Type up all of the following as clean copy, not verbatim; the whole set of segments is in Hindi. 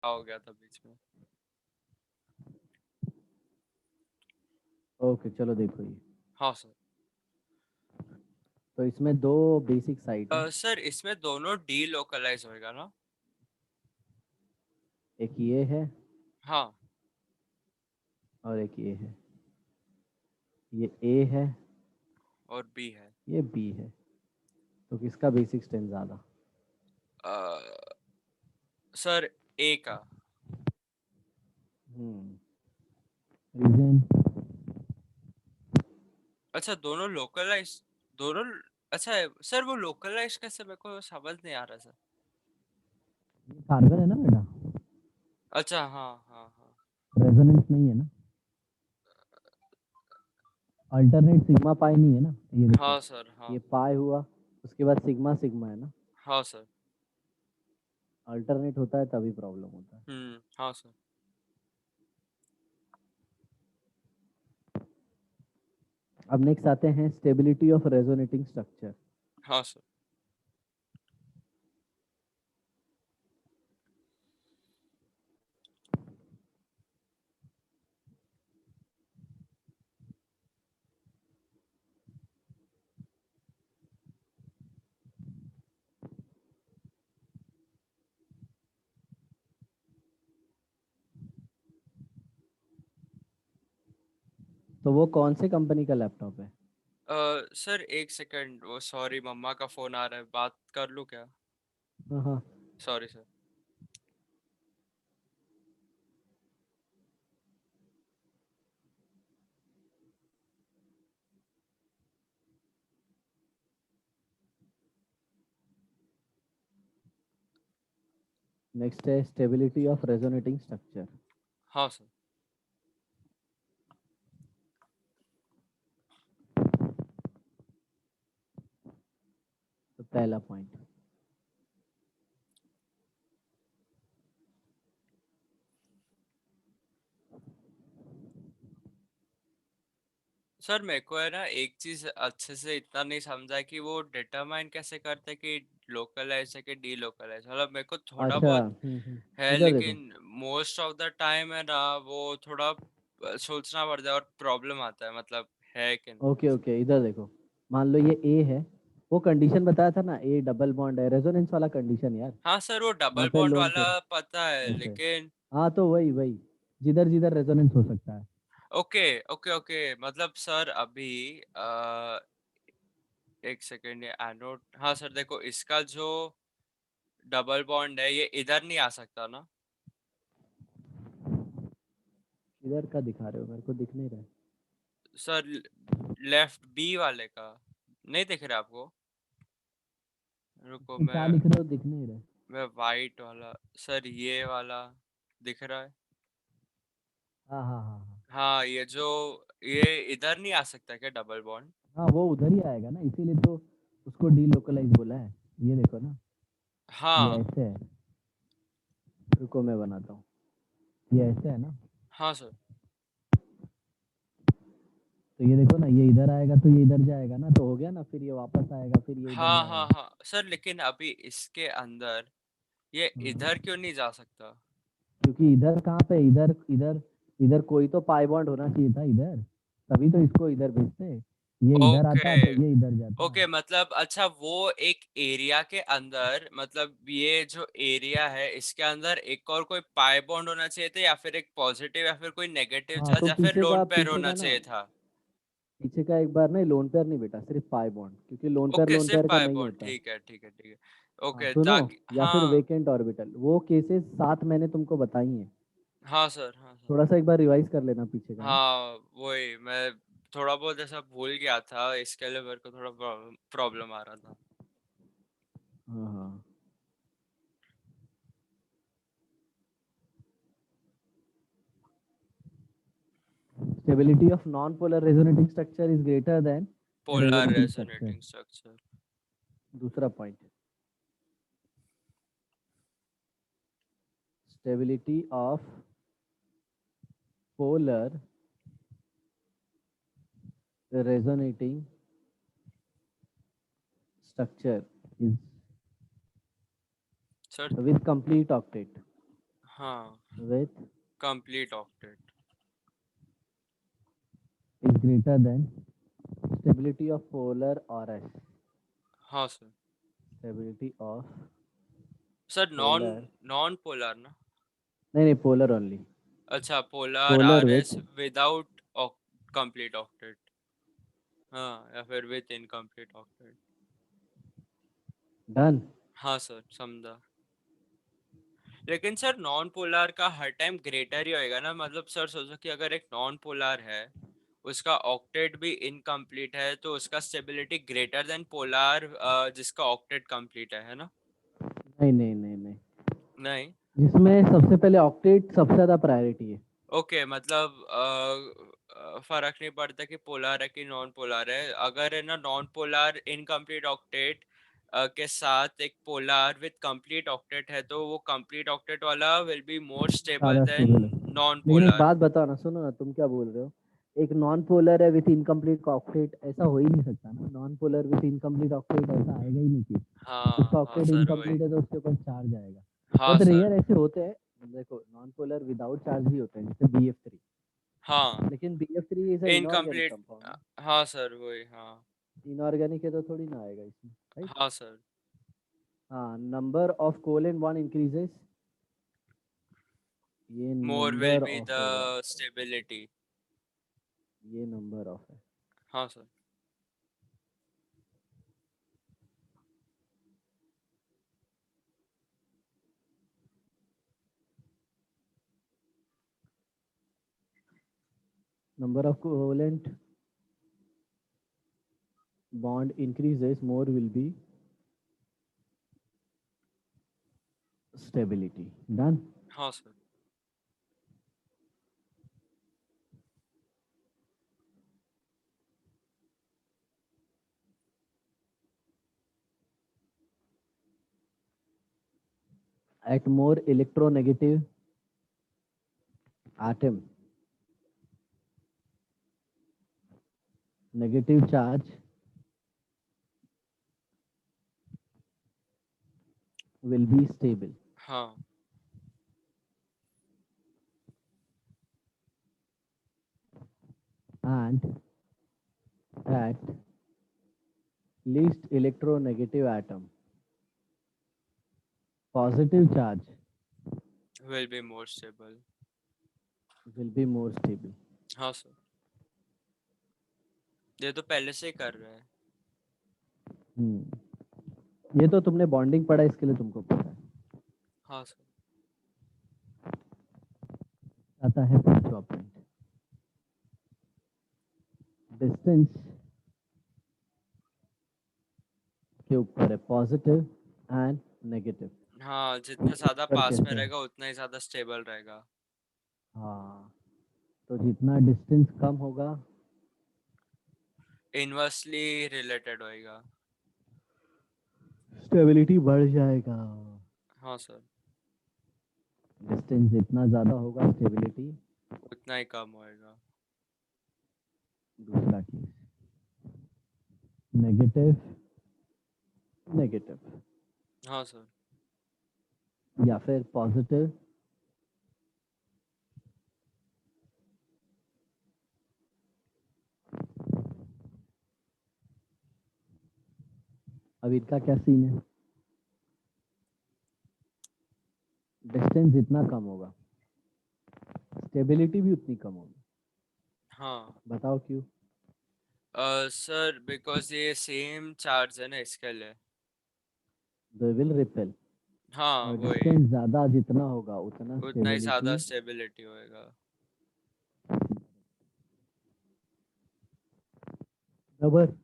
हो गया था बीच में। ओके चलो देखो ये। हाँ सर। तो इसमें दो बेसिक साइट है, सर इसमें दोनों डी लोकलाइज होएगा ना? एक ये है हाँ। और एक ये है। ये ए है, और बी है। ये बी है। तो किसका बेसिक स्ट्रेंथ ज़्यादा? सर ए का। रीजन? अच्छा दोनों लोकलाइज, दोनों। अच्छा सर वो लोकलाइज कैसे, मेरे को समझ नहीं आ रहा सर। कार्बन है ना बेटा, अच्छा हाँ हाँ हाँ। रेजोनेंस नहीं है ना, अल्टरनेट सिग्मा पाई नहीं है ना। ये देखो, हाँ सर हाँ। ये पाई हुआ, उसके बाद सिग्मा सिग्मा है ना। हाँ सर। अल्टरनेट होता है तभी प्रॉब्लम होता है। हाँ सर। अब नेक्स्ट आते हैं स्टेबिलिटी ऑफ रेजोनेटिंग स्ट्रक्चर। हाँ सर। तो वो कौन से कंपनी का लैपटॉप है? सर एक सेकंड, वो सॉरी मम्मा का फोन आ रहा है, बात कर लूँ क्या? हाँ हाँ। Sorry sir. नेक्स्ट है स्टेबिलिटी ऑफ रेजोनेटिंग स्ट्रक्चर। हाँ सर। तो पहला पॉइंट, सर मेरे को है ना एक चीज अच्छे से इतना नहीं समझा कि वो डिटरमाइन कैसे करते कि लोकलाइज है कि डी लोकलाइज, मतलब मेरे को थोड़ा अच्छा। बहुत है इधर देखो। लेकिन मोस्ट ऑफ द टाइम है ना वो थोड़ा सोचना पड़ता है और प्रॉब्लम आता है, मतलब है कि नहीं। ओके ओके, इधर देखो। मान लो ये ए है, वो कंडीशन बताया था ना, ए डबल बॉन्ड है, रेजोनेंस वाला कंडीशन यार। हाँ सर वो वहाँ डबल पे बॉन्ड लोन वाला पेयर पता है ऐसे। लेकिन। हाँ तो वही वही, जिधर जिधर रेजोनेंस हो सकता है। ओके ओके ओके, मतलब सर अभी एक सेकेंड, ये एनोड, हाँ सर देखो इसका जो डबल बॉन्ड है ये इधर नहीं आ सकता ना? इधर का दिखा रहे हो, मेरे को दिख नहीं रहा है। सर लेफ्ट बी वाले का नहीं दिख रहा आपको? रुको ये क्या लिख रहे हो, दिख नहीं रहा है। मैं वाइट वाला, सर ये वाला दिख रहा है। हाँ हाँ हाँ हाँ। हाँ ये जो, ये इधर नहीं आ सकता क्या डबल बॉन्ड? हाँ वो उधर ही आएगा ना, इसीलिए तो उसको डी लोकलाइज बोला है। ये देखो ना, ये हाँ। ऐसे है। रुको मैं बनाता हूँ। ये ऐसे है ना, हाँ सर। तो ये देखो ना, ये इधर आएगा तो ये इधर जाएगा ना, तो हो गया ना, फिर ये वापस आएगा, फिर ये इधर हाँ हाँ जाएगा। हाँ सर लेकिन अभी इसके अंदर ये हाँ, इधर क्यों नहीं जा सकता? क्योंकि इधर कहाँ पे, इधर इधर इधर कोई तो पाई बॉन्ड होना चाहिए था इधर, तभी तो इसको इधर भेजते। ये इधर ओके आता तो ये इधर जाता। ओके, मतलब अच्छा वो एक एरिया के अंदर, मतलब ये जो एरिया है इसके अंदर एक और कोई पाई बॉन्ड होना चाहिए था, या फिर एक पॉजिटिव या फिर कोई नेगेटिव हाँ चार्ज तो या फिर लोन पेयर पीछे होना का ना, चाहिए था? पीछे का एक बार नहीं, लोन पेयर नहीं बेटा, सिर्फ पाई बॉन्ड, क्योंकि ओके लोन सिर्फ पेयर का पाई नहीं बॉन्ड, होता। ठीक है ठीक है ठीक है। हाँ ओके सुनो, ताकि या फिर हाँ। वेकेंट ऑर्बिटल, वो केसेस सात मैंने तुमको बताई हैं। हाँ सर हाँ सर। थोड़ा सा एक बार रिवाइज कर लेना पीछे का ना। हाँ वही मैं थोड़ा बहुत ऐसा भूल गया था, इसके लिए मेरे को थोड़ा प्रॉब्लम आ रहा था। हाँ हाँ। Stability of non polar resonating structure is greater than polar resonating structure. Resonating structure. दूसरा point, stability of polar resonating structure is sir with complete octet. हाँ, with complete octet. is greater than stability of polar RS. हाँ sir. Stability of sir non polar. Non polar ना? नहीं, polar only. अच्छा, polar Polar R with S without complete octet. हाँ, या फिर विथ इनकम्प्लीट ऑक्टेट। done. हाँ सर, समझा। लेकिन सर नॉन पोलर का हर टाइम ग्रेटर ही होएगा ना? मतलब सर सोचो कि अगर एक नॉन पोलर है, उसका ऑक्टेट भी इनकम्प्लीट है, तो उसका स्टेबिलिटी ग्रेटर देन पोलर जिसका ऑक्टेट कंप्लीट है ना? नहीं नहीं नहीं नहीं, नहीं। जिसमें सबसे पहले ऑक्टेट सबसे ज्यादा प्रायोरिटी है। ओके, मतलब फर्क नहीं पड़ता कि पोलर है कि नॉन पोलर है। अगर है ना नॉन पोलर इनकम्प्लीट ऑक्टेट के साथ एक पोलर विद कंप्लीट ऑक्टेट है, तो वो कंप्लीट ऑक्टेट वाला विल बी मोर स्टेबल ज्यादा देन स्टेबल है। नॉन लेकिन एक पोलर। बात बताओ ना, सुनो ना, तुम क्या बोल रहे हो? एक नॉन पोलर है विथ इनकम्प्लीट ऑक्टेट, ऐसा हो ही नहीं सकता ना। Non polar with incomplete octet ऐसा आएगा ही नहीं कि हाँ उसका हाँ ऑक्टेट सर, वही। इनकम्प्लीट है तो उसके ऊपर चार्ज आएगा। हाँ बहुत सर। रेयर ऐसे होते हैं। देखो, नॉन पोलर विदाउट चार्ज भी होते हैं, जैसे BF3। हाँ, लेकिन BF3 is a inorganic incomplete. Compound. हाँ सर, वही। हाँ। इनऑर्गेनिक है तो थोड़ी ना आएगा इसमें, राइट? हाँ सर। हाँ, number of covalent bond increases, ये more will number be of the होगा, स्टेबिलिटी। ये नंबर ऑफ है। हाँ sir. Number of covalent bond increases, more will be stability. Done. हाँ sir. At more electronegative atom, negative charge will be stable. हाँ And at least electronegative atom, positive charge will be more stable. will be more stable. हाँ सर, ये तो पहले से ही कर रहे हैं। ये तो तुमने बॉन्डिंग पढ़ा, इसके लिए तुमको पता है। हाँ सर। आता है पांचवा पॉइंट, डिस्टेंस के ऊपर है, पॉजिटिव एंड नेगेटिव। हाँ, जितना ज्यादा पर पास में कहते हैं, रहेगा उतना ही ज्यादा स्टेबल रहेगा। हाँ, तो जितना डिस्टेंस कम होगा, इनवर्सली रिलेटेड होएगा। स्टेबिलिटी बढ़ जाएगा। हाँ सर। डिस्टेंस जितना ज्यादा होगा, स्टेबिलिटी उतना ही कम होएगा। दूसरा केस, नेगेटिव नेगेटिव, हाँ सर। या फिर पॉजिटिव अब इनका क्या सीन है? डिस्टेंस जितना कम होगा, स्टेबिलिटी भी उतनी कम होगी। हाँ बताओ क्यों? सर, बिकॉज ये सेम चार्ज है ना, इसके लिए। They will repel. हाँ, और वही। डिस्टेंस ज्यादा जितना होगा, उतना उतना ही ज्यादा स्टेबिलिटी। स्टेबिलिटी होएगा। बराबर।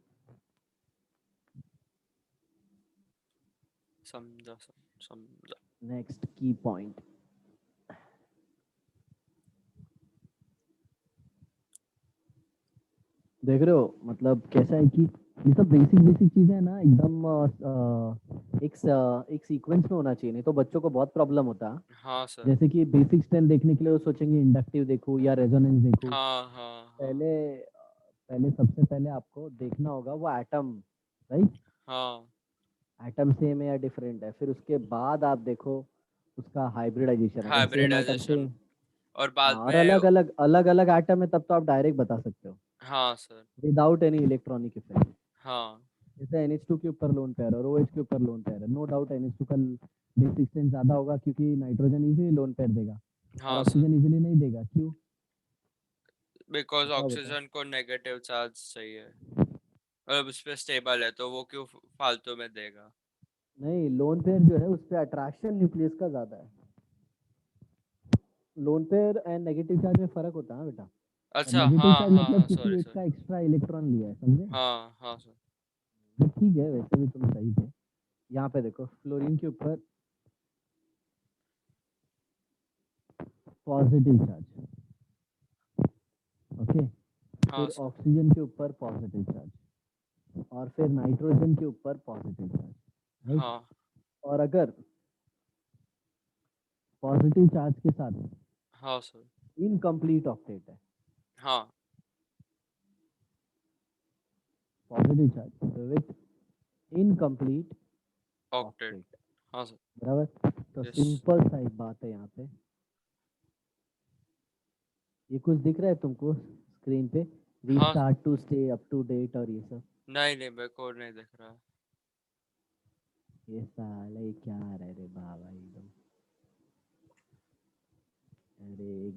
समझा सर, समझा। नेक्स्ट की पॉइंट, देख रहे हो मतलब कैसा है कि ये सब बेसिक बेसिक चीजें है ना, एकदम एक सीक्वेंस में होना चाहिए, नहीं तो बच्चों को बहुत प्रॉब्लम होता है। हाँ सर। जैसे कि बेसिक स्ट्रेंथ देखने के लिए वो सोचेंगे इंडक्टिव देखो या रेजोनेंस देखो। हाँ हाँ हाँ। पहले पहले सबसे पहले आपको देखना होगा वो एटम, राइट? हाँ एटम सेम है या डिफरेंट है, फिर उसके बाद आप देखो उसका हाइब्रिडाइजेशन, अगर सेम एटम से। हाइब्रिडाइजेशन और हाँ, बाद और में अलग अलग एटम है तब तो आप डायरेक्ट बता सकते हो हाँ sir. Without any electronic effect. हाँ जैसे NH2 के ऊपर लोन पेयर और OH के ऊपर लोन पेयर है, नो डाउट NH2 का बेस डिस्टेंस ज्यादा होगा क्योंकि नाइट्रोजन इजीली लोन पेयर देगा और हाँ सर, ऑक्सीजन इजीली नहीं देगा। क्यों? बिकॉज बताओ बताओ। ऑक्सीजन को नेगेटिव चार्ज चाहिए, और उस पे स्टेबल है तो वो क्यों फालतू में देगा। नहीं, लोन पेयर जो है उस पर अट्रैक्शन न्यूक्लियस का ज्यादा है। Lone pair and negative charge में फर्क होता है बेटा। और अच्छा नेगेटिव हाँ चार्ज हाँ मतलब हाँ, सॉरी किसी एक सॉरी। का एक्स्ट्रा इलेक्ट्रॉन लिया है, समझे? हाँ हाँ सर। बट ठीक है, वैसे भी तुम सही थे। यहाँ पे देखो, फ्लोरीन के ऊपर पॉजिटिव चार्ज, ओके। हाँ फिर सर। ऑक्सीजन के ऊपर पॉजिटिव चार्ज, और फिर नाइट्रोजन के ऊपर पॉजिटिव चार्ज, राइट। हाँ और अगर पॉजिटिव चार्ज के साथ हाँ सर। इनकम्प्लीट ऑक्टेट है, हाँ positive charge with incomplete octet. Octet, हाँ सर। बराबर। तो यस। सिंपल सा एक बात है यहाँ पे, ये कुछ दिख रहा है तुमको स्क्रीन पे? हाँ sir. Restart to stay up to date और ये सब? नहीं नहीं, मेरे को नहीं दिख रहा। ये साले क्या रहे रे बाबा एकदम, अरे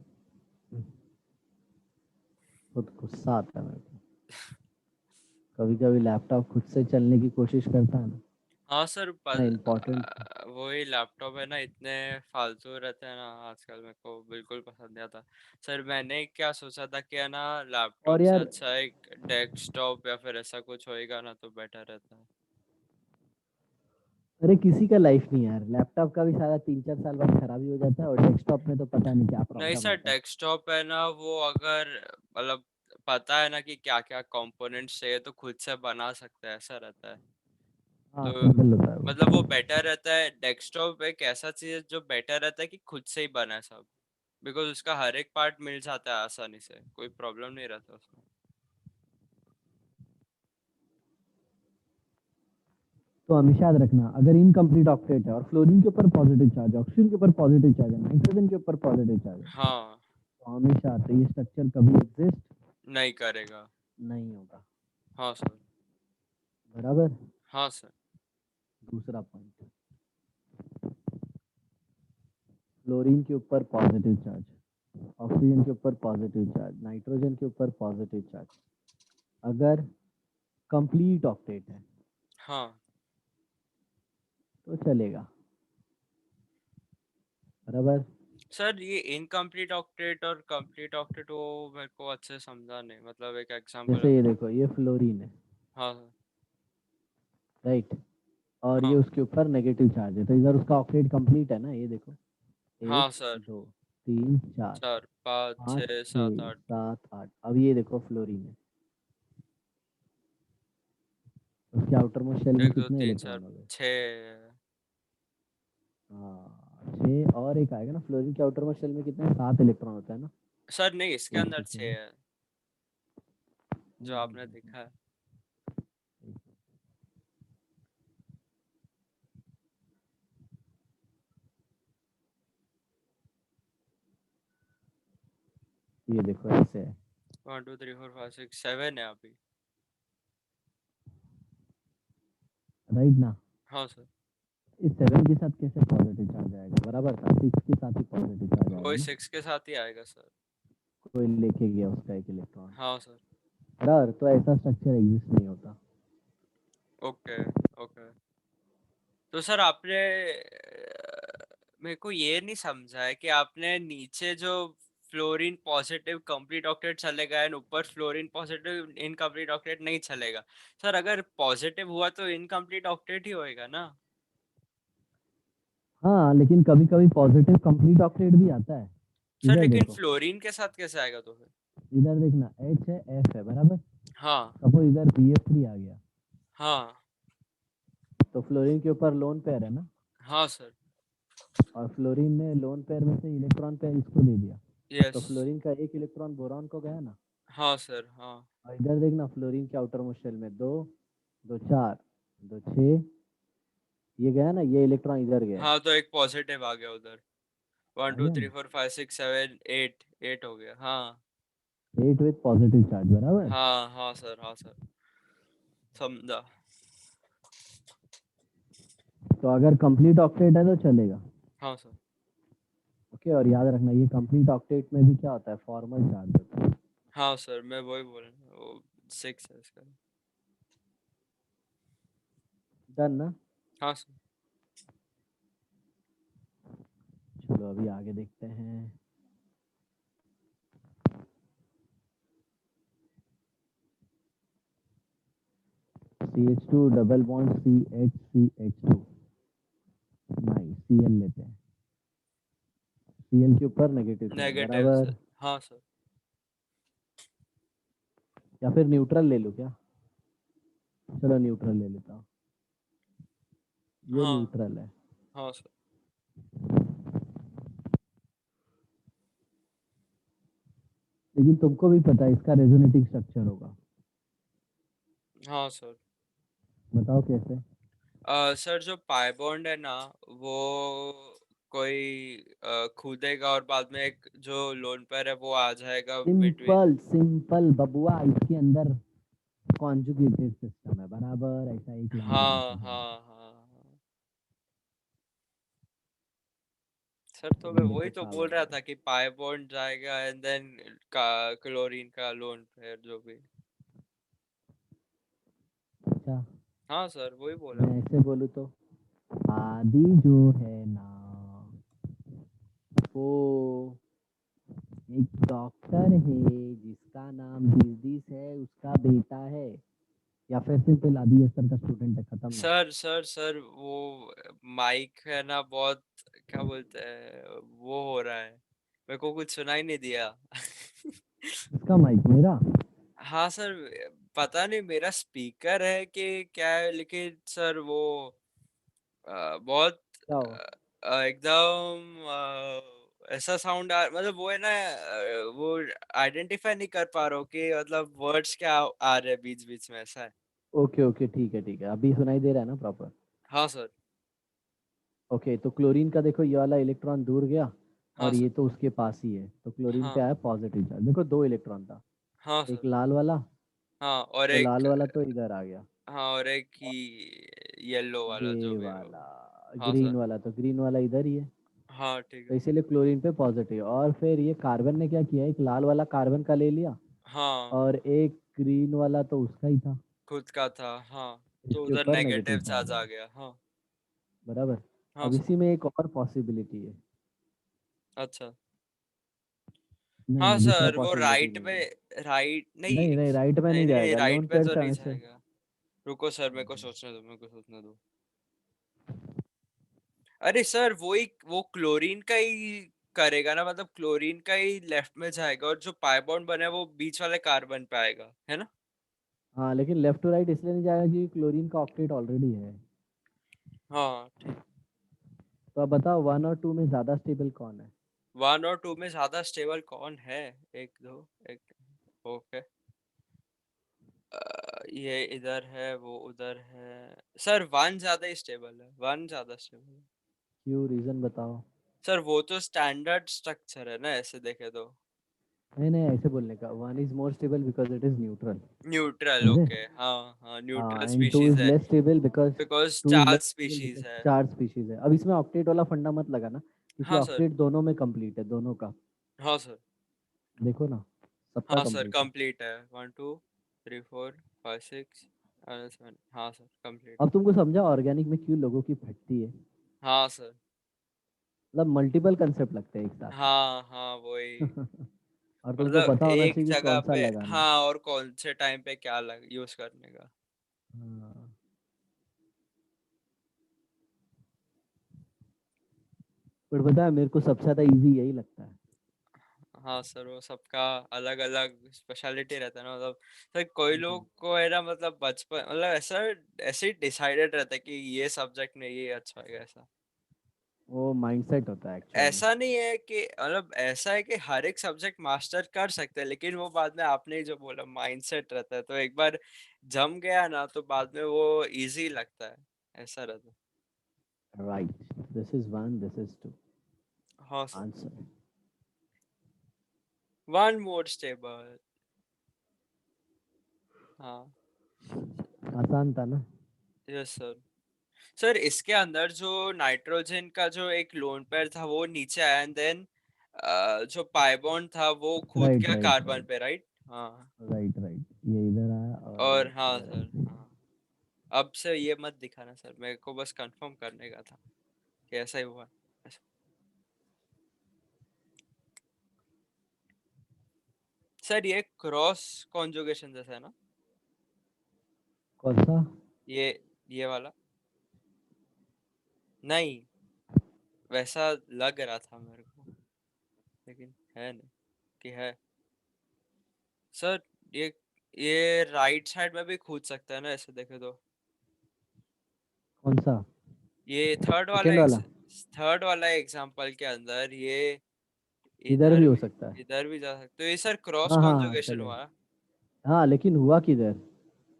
खुद गुस्सा आता है मेरे को। कभी कभी लैपटॉप खुद से चलने की कोशिश करता है ना, हाँ सर, इतना इम्पोर्टेंट। वही लैपटॉप है ना, इतने फालतू रहते हैं ना आजकल, मेरे को बिल्कुल पसंद नहीं आता। सर मैंने क्या सोचा था कि है ना, लैपटॉप और से यार, अच्छा एक डेस्कटॉप या फिर ऐसा कुछ होएगा ना तो बेटर रहता है। अरे किसी का लाइफ नहीं है यार, लैपटॉप का भी सारा 3-4 साल बाद खराबी हो जाता है और डेस्कटॉप में तो पता नहीं क्या नहीं प्रॉब्लम सर, आता है। डेस्कटॉप है ना, वो अगर मतलब पता है ना कि क्या क्या कंपोनेंट्स चाहिए तो खुद से बना सकते हैं, ऐसा रहता है। हाँ, तो सिंपल होता है वो। मतलब वो बेटर रहता है, डेस्कटॉप एक ऐसा चीज है जो बेटर रहता है कि खुद से ही बना है सब, बिकॉज उसका हर एक पार्ट मिल जाता है आसानी से, कोई प्रॉब्लम नहीं रहता उसमें। तो हमेशा याद रखना, अगर इनकम्प्लीट ऑक्टेट है और फ्लोरीन के ऊपर पॉजिटिव चार्ज है, ऑक्सीजन के ऊपर पॉजिटिव चार्ज है, नाइट्रोजन के ऊपर पॉजिटिव चार्ज है, हाँ, तो हमेशा तो ये स्ट्रक्चर कभी एग्जिस्ट नहीं करेगा। नहीं होगा, हाँ सर। बराबर। हाँ सर। दूसरा पॉइंट, फ्लोरीन के ऊपर पॉजिटिव चार्ज, ऑक्सीजन के ऊपर पॉजिटिव चार्ज, नाइट्रोजन के ऊपर पॉजिटिव चार्ज, अगर कंप्लीट ऑक्टेट है हाँ तो चलेगा, बराबर। सर, ये इनकम्प्लीट ऑक्टेट और कंप्लीट ऑक्टेट वो मेरे को अच्छे से समझा नहीं, मतलब एक एग्जांपल जैसे ये अगर। देखो, ये फ्लोरीन है, हाँ सर। राइट, और ये हाँ उसके ऊपर नेगेटिव चार्ज है, तो इधर उसका ऑक्टेट कंप्लीट है ना, ये देखो, हाँ एक, सर। दो, तीन, चार, 4 5 पाँच, 6 7 छः, 8। 7, 8। अब ये देखो फ्लोरीन है, उसके आउटर मोस्ट शेल में 1 2 कितने 3 4 इलेक्ट्रॉन हो गए? 6। हाँ, 6, और एक आएगा ना, फ्लोरीन के आउटर मोस्ट शेल में कितने, 7 इलेक्ट्रॉन होता है ना। सर नहीं, इसके एक अंदर 6 सेकेंड। है जो आपने देखा है। ये देखो ऐसे है, 1 2 3 4 5 6 7 है अभी। राइट ना? हाँ सर। इस 7 के साथ कैसे पॉजिटिव चार्ज आएगा? बराबर था, 6 के साथ ही पॉजिटिव चार्ज आएगा वही ना, 6 के साथ ही आएगा सर। कोई लेके गया उसका एक इलेक्ट्रॉन, हाँ सर। बराबर। तो ऐसा स्ट्रक्चर एग्जिस्ट नहीं होता। Okay okay. तो सर आपने मेरे को ये नहीं समझा है कि आपने नीचे जो फ्लोरीन पॉजिटिव कंप्लीट ऑक्टेट चलेगा एंड ऊपर फ्लोरीन पॉजिटिव इनकम्प्लीट ऑक्टेट नहीं चलेगा। सर अगर पॉजिटिव हुआ तो इनकम्प्लीट ऑक्टेट ही होएगा ना। हाँ, लेकिन कभी कभी पॉजिटिव कंप्लीट ऑक्टेट भी आता है। सर इधर लेकिन देखो, फ्लोरीन के साथ कैसे आएगा तो फिर। इधर देखना, H है, F है, बराबर। हाँ सपोज इधर BF3 आ गया, हाँ तो फ्लोरीन के ऊपर लोन पेयर है ना, हाँ सर। और फ्लोरीन ने लोन पेयर में से इलेक्ट्रॉन पेयर इसको दे दिया, तो यस। फ्लोरीन का एक इलेक्ट्रॉन बोरॉन को गया ना। हाँ सर। हाँ और इधर देखना, फ्लोरीन के आउटर मोस्ट शेल में दो, दो चार, दो छः, ये गया ना, ये इलेक्ट्रॉन इधर गया है। हाँ तो एक पॉजिटिव आ गया उधर। वन आ टू गया थ्री ना, four five six seven eight, eight हो गया हाँ। 8 विथ पॉजिटिव चार्ज, बराबर। हाँ हाँ सर, हाँ सर, समझा। तो अगर कंप्लीट ऑक्टेट है तो चलेगा। हाँ सर। ओके, और याद रखना ये कंप्लीट ऑक्टेट में भी क्या होता है, फॉर्मल चार्ज होता है। हाँ सर, मैं वही बोल रहा हूँ, वो सिक्स है इसका। डन ना। हाँ सर। चलो अभी आगे देखते हैं। CH2 डबल बॉन्ड CH2, नहीं Cl लेते हैं। Cl के ऊपर नेगेटिव चार्ज, नेगेटिव बराबर। सर। हाँ सर। या फिर न्यूट्रल ले लूँ क्या? चलो न्यूट्रल ले लेता हूँ। ये हाँ न्यूट्रल है। हाँ सर। लेकिन तुमको भी पता है इसका रेजोनेटिंग स्ट्रक्चर होगा। हाँ सर। बताओ कैसे। सर जो पाई बॉन्ड है ना, वो कोई खुदेगा और बाद में एक जो लोन पेयर है वो आ जाएगा बिटवीन। सिंपल सिंपल बबुआ, इसके अंदर कॉन्जुगेटेड सिस्टम है, बराबर, ऐसा एक लाइन में हाँ लिखा था। हाँ हाँ हाँ। सर तो मैं ये वही देखो तो बोल कार्बन रहा है। था कि पाई बॉन्ड जाएगा एंड देन का क्लोरीन का लोन पेयर जो भी। अच्छा, हाँ सर, वही बोला। मैं ऐसे बोलूँ तो आदि जो है ना, वो एक डॉक्टर है जिसका नाम जगदीश है, उसका बेटा है। या फिर सिंपल आदि अस्तर का स्टूडेंट है, खत्म ना। सर वो माइक है ना बहुत, क्या बोलते हैं, वो हो रहा है, मेरे को कुछ सुनाई नहीं दिया। इसका माइक मेरा। हाँ सर, पता नहीं मेरा स्पीकर है कि क्या है, लेकिन सर वो बहुत क्या हो? एकदम ऐसा साउंड आ, मतलब वो है ना, वो आइडेंटिफाई नहीं कर पा रहा हूँ कि मतलब वर्ड्स क्या आ रहे हैं बीच बीच में, ऐसा है। ओके ओके, ठीक है ठीक है, अभी सुनाई दे रहा है ना प्रॉपर? हाँ सर। ओके, तो क्लोरीन का देखो, ये वाला इलेक्ट्रॉन दूर गया हाँ और सर। ये तो उसके पास ही है, तो क्लोरीन पे हाँ आया पॉजिटिव चार्ज। देखो दो इलेक्ट्रॉन था, हाँ एक सर। लाल वाला, हाँ और तो एक, लाल वाला तो इधर आ गया। हाँ और एक ही येलो वाला जो ये भी है वो। वाला हाँ ग्रीन सर। वाला, तो ग्रीन वाला इधर ही है। हाँ ठीक तो है। इसीलिए क्लोरीन पे पॉजिटिव, और फिर ये कार्बन ने क्या किया, एक लाल वाला कार्बन का ले लिया हाँ, और एक ग्रीन वाला तो उसका ही था, खुद का था हाँ। तो इसके उधर ऊपर नेगेटिव नेगेटिव चार्ज चार्ज आ है, गया हाँ। बराबर। हाँ अब सर। इसी में एक और पॉसिबिलिटी है। अच्छा। नहीं हाँ नहीं, दूसरा सर वो पॉसिबिलिटी राइट नहीं में, है। राइट नहीं, नहीं नहीं, राइट में नहीं नहीं नहीं जाएगा, राइट लोन में पेयर तो नहीं से। जाएगा। रुको सर, मेरे को सोचने दो, मेरे को सोचने दो। अरे सर वो क्लोरीन का ही करेगा ना, मतलब क्लोरीन का ही लेफ्ट में जाएगा और जो पाई बॉन्ड बना है वो बीच वाले कार्बन पे आएगा, है ना। हाँ, लेकिन लेफ्ट टू राइट इसलिए नहीं जाएगा क्योंकि क्लोरीन का ऑक्टेट ऑलरेडी है। हाँ ठीक। तो अब बताओ 1 और 2 में ज्यादा स्टेबल कौन है? वन और टू में ज्यादा स्टेबल कौन है? एक दो, एक, ओके, ये इधर है वो उधर है। सर वन ज्यादा ही स्टेबल है, वन ज्यादा स्टेबल है। क्यों, रीजन बताओ। सर वो तो स्टैंडर्ड स्ट्रक्चर है ना, ऐसे देखे तो। नहीं नहीं, ऐसे बोलने का, 1 is more stable because it is neutral. Neutral, समझे? ओके हाँ हाँ, न्यूट्रल हाँ, एंड टू स्पीशीज इज है, less stable because because 2 is less charge stable species because है। 4 स्पीशीज है। अब इसमें ऑक्टेट वाला फंडा मत लगाना, क्योंकि हाँ सर। ऑक्टेट दोनों में कंप्लीट है, दोनों का। हाँ सर। देखो ना, सबका हाँ सर कंप्लीट है। कंप्लीट है, one two three four five six seven, हाँ सर कंप्लीट है। अब तुमको समझा ऑर्गेनिक में क्यों लोगों की फटती है? हाँ सर। मतलब मल्टीपल कंसेप्ट लगते हैं एक साथ में। हाँ हाँ वही, और तुमको मतलब पता होना एक चाहिए कि जगह कौन सा पे लगाना है। हाँ, और कौन से टाइम पे क्या लग यूज करने का। हाँ, पर पता है मेरे को सबसे ज्यादा इजी यही लगता है। हाँ सर, वो सबका अलग अलग स्पेशलिटी रहता है ना, मतलब सर कोई हम्म। लोग को है ना, मतलब बचपन मतलब ऐसा, ऐसे ही डिसाइडेड रहता है कि ये सब्जेक्ट में ये अच्छा है, ऐसा। वो माइंडसेट होता है एक्चुअल में। ऐसा नहीं है कि, मतलब ऐसा है कि हर एक सब्जेक्ट मास्टर कर सकते हैं, लेकिन वो बाद में आपने ही जो बोला माइंडसेट रहता है, तो एक बार जम गया ना तो बाद में वो इजी लगता है, ऐसा रहता है। Right. This is one, this is two. हाँ sir, Answer. One more stable. हाँ, आसान था ना? Yes sir. सर इसके अंदर जो नाइट्रोजन का जो एक लोन पेयर था वो नीचे आया, एंड देन जो पाई बॉन्ड था वो कूद राइट गया राइट कार्बन राइट पे, राइट? हाँ। राइट राइट, ये इधर आया और ये और हाँ इधर सर, आया। हाँ। अब से ये मत दिखाना सर, मेरे को बस कंफर्म करने का था कि ऐसा ही हुआ। सर ये क्रॉस कॉन्जुगेशन जैसा है ना? कौन सा? ये ये वाला नहीं, वैसा लग रहा था मेरे को, लेकिन है नहीं कि है। सर ये ये राइट साइड में भी कूद सकता है ना, ऐसे देखे तो। कौन सा? ये थर्ड वाला सेकंड वाला? थर्ड वाला एग्जांपल के अंदर ये इधर भी इधर हो भी, सकता है। इधर भी जा सकते, तो ये सर क्रॉस हाँ हाँ हाँ, कॉन्जुगेशन चलेगा। हुआ। हाँ, लेकिन हुआ किधर?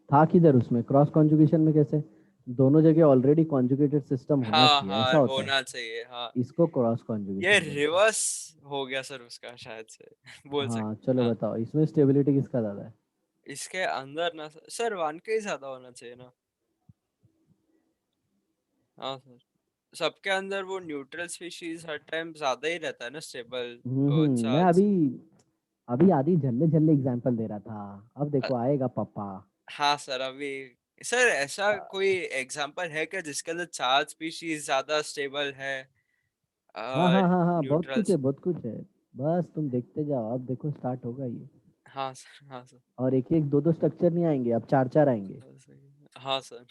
था किधर उसमें? क्रॉस कॉन्जुगेशन में कैसे? दोनों जगह ऑलरेडी कॉन्जुगेटेड सिस्टम होना हाँ चाहिए, ऐसा हाँ, होता है। होना चाहिए, हाँ। इसको क्रॉस ये कॉन्जुगेशन बोलते हैं। रिवर्स हो गया सर उसका शायद से, बोल हाँ सकते, चलो हाँ। बताओ, इसमें स्टेबिलिटी किसका ज़्यादा है? इसके अंदर ना सर वन के ही ज्यादा होना चाहिए ना। हाँ सर, सबके अंदर वो न्यूट्रल स्पीशीज हर टाइम ज्यादा ही रहता है ना स्टेबल मैं चार्ज। अभी अभी आधी झल्ले झल्ले एग्जाम्पल दे रहा था। अब देखो आएगा पापा। हाँ सर, अभी सर ऐसा कोई एग्जांपल है क्या जिसके अंदर चार स्पीशीज ज्यादा स्टेबल है हाँ हाँ हाँ हाँ, बहुत कुछ है, न्यूट्रल्स? बहुत कुछ है। बस तुम देखते जाओ, अब देखो स्टार्ट होगा ये। हाँ सर, हाँ सर, और एक एक दो दो स्ट्रक्चर नहीं आएंगे, अब चार चार आएंगे। सही है। हाँ सर,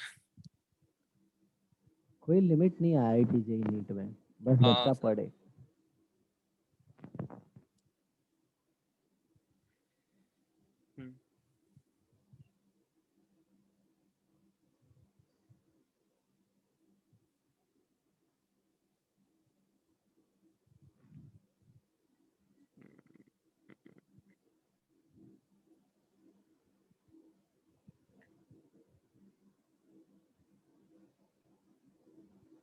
कोई लिमिट नहीं है आईआईटी जेई नीट में, बस हाँ बच्चा सर। पढ़े। हम्म,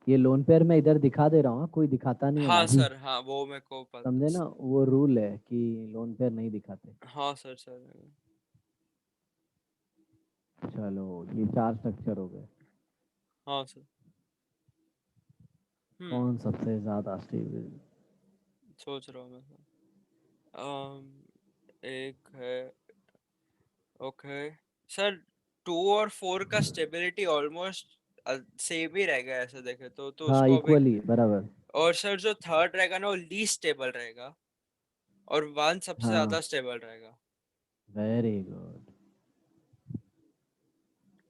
ये लोन पेयर मैं इधर दिखा दे रहा हूँ, कोई दिखाता नहीं है हाँ माही। सर, हाँ वो मेरे को पता। समझे ना, वो रूल है कि लोन पेयर नहीं दिखाते। हाँ सर, सर। चलो, ये चार स्ट्रक्चर हो गए। हाँ सर। हम्म, कौन सबसे ज्यादा स्टेबल? सोच रहा हूँ मैं सर। एक है, ओके सर। टू और फोर का स्टेबिलिटी ऑलमोस्ट सेम ही रहेगा ऐसे देखे तो हाँ, उसको अभी। इक्वली बराबर। और सर जो थर्ड रहेगा ना वो लीस्ट स्टेबल रहेगा, और वन सबसे हाँ, ज्यादा स्टेबल रहेगा। Very good.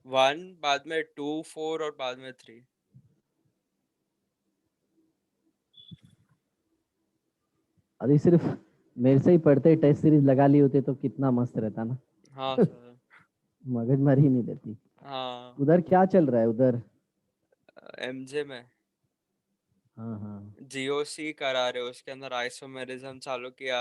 वन बाद में टू, फोर और बाद में थ्री। अभी सिर्फ मेरे से ही पढ़ते टेस्ट सीरीज लगा ली होते तो कितना मस्त रहता ना। हाँ सर, मगजमारी ही नहीं देती। हाँ। उधर क्या चल रहा है उधर? एमजे में हाँ हाँ। जीओसी करा रहे हो, उसके अंदर आइसोमेरिज्म चालू किया।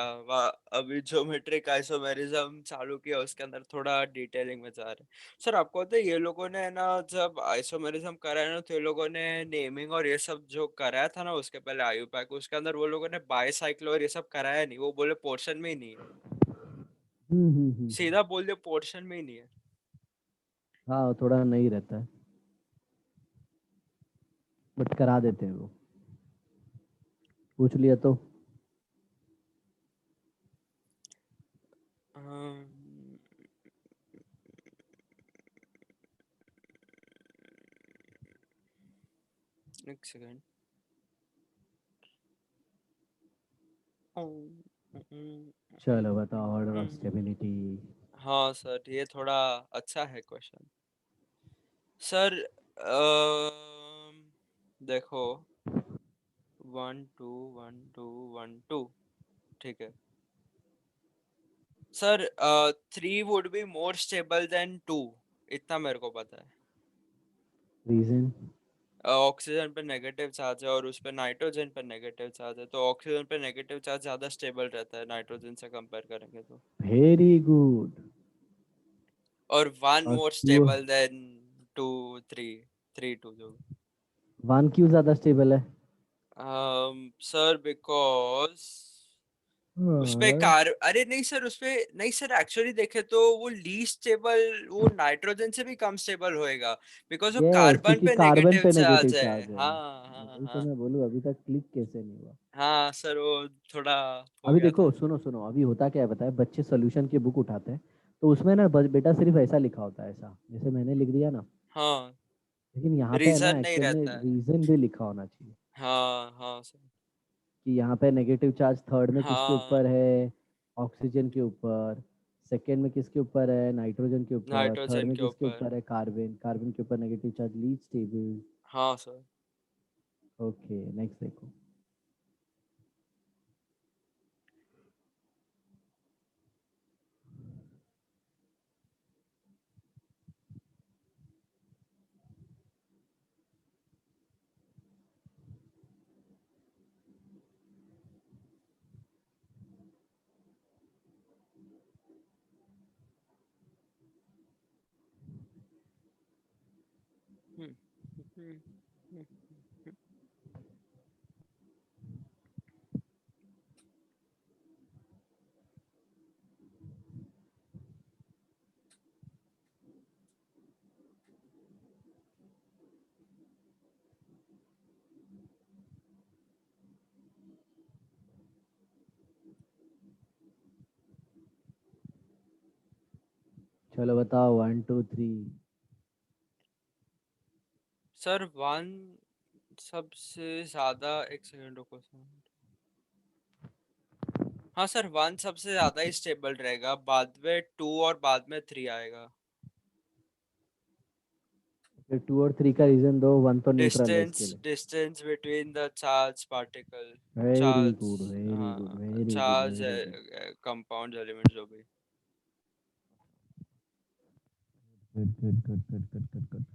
अभी ज्योमेट्रिक आइसोमेरिज्म चालू किया, उसके अंदर थोड़ा डिटेलिंग में जा रहे हैं। सर आपको पता है ये लोगों ने ना जब आइसोमेरिज्म करा है ना, तो ये लोगों ने नेमिंग और ये सब जो कराया था ना उसके पहले आयुपैक, उसके अंदर वो लोगों ने बाईसाइकिल और ये सब कराया नहीं, वो बोले पोर्शन में ही नहीं है। हम्म। सीधा बोल दिया पोर्शन में ही नहीं है। हाँ, थोड़ा नहीं रहता है, बट करा देते हैं वो। पूछ लिया तो। अम्म, एक सेकेंड। चलो बताओ, ऑर्डर ऑफ स्टेबिलिटी। हाँ सर, ये थोड़ा अच्छा है क्वेश्चन। सर देखो, one two one two one two, ठीक है। Sir three would be more stable than two, इतना मेरे को पता है। रीजन? ऑक्सीजन पे नेगेटिव चार्ज है और उस पे नाइट्रोजन पे नेगेटिव चार्ज है, तो ऑक्सीजन पे नेगेटिव चार्ज ज्यादा स्टेबल रहता है नाइट्रोजन से कंपेयर करेंगे तो। Very good. और वन और more two? Stable than two, three, three two जो। वन क्यों ज्यादा स्टेबल है? सर बिकॉज उसपे हाँ, कार अरे नहीं सर, उसपे नहीं सर, एक्चुअली देखे तो वो लीस्ट स्टेबल वो नाइट्रोजन से भी कम स्टेबल होएगा, बिकॉज वो यस, कार्बन क्योंकि पे कार्बन नेगेटिव पे नेगेटिव चार्ज है। चार्ज है। हाँ हाँ वही तो हाँ। मैं बोलूँ, अभी तक क्लिक कैसे नहीं हुआ? हाँ सर, वो थोड़ा हो अभी गया देखो, था। सुनो सुनो, अभी होता क्या है बताए, बच्चे सोल्यूशन की बुक उठाते हैं, तो उसमें ना बेटा सिर्फ ऐसा लिखा होता है, ऐसा जैसे मैंने लिख दिया ना। हाँ, लेकिन यहाँ पे है ना, रीजन नहीं एक्चुअल में रहता है। रीजन भी लिखा होना चाहिए हाँ हाँ सर। कि यहाँ पे नेगेटिव चार्ज थर्ड में किसके हाँ, ऊपर है? ऑक्सीजन के ऊपर। सेकेंड में किसके ऊपर है? नाइट्रोजन के ऊपर। थर्ड नाइट्रोजन में के किसके ऊपर। ऊपर है? कार्बन। कार्बन के ऊपर नेगेटिव चार्ज, लीच स्टेबल। हाँ सर। ओके, नेक्स्ट देखो। हम्म, हम्म, हम्म, हम्म। चलो बताओ, 1 2 3। सर वन सबसे ज्यादा, एक सेकंड रुको सर। हाँ सर, वन सबसे ज्यादा ही स्टेबल रहेगा, बाद में टू और बाद में थ्री आएगा। फिर 2 और 3 का रीजन दो, वन तो न्यूट्रल है इसके डिस्टेंस लिए। Distance between the charge particle. Very charge, good, very good, हाँ very good, charge very good. Compound element जो भी। Good good good good good good good.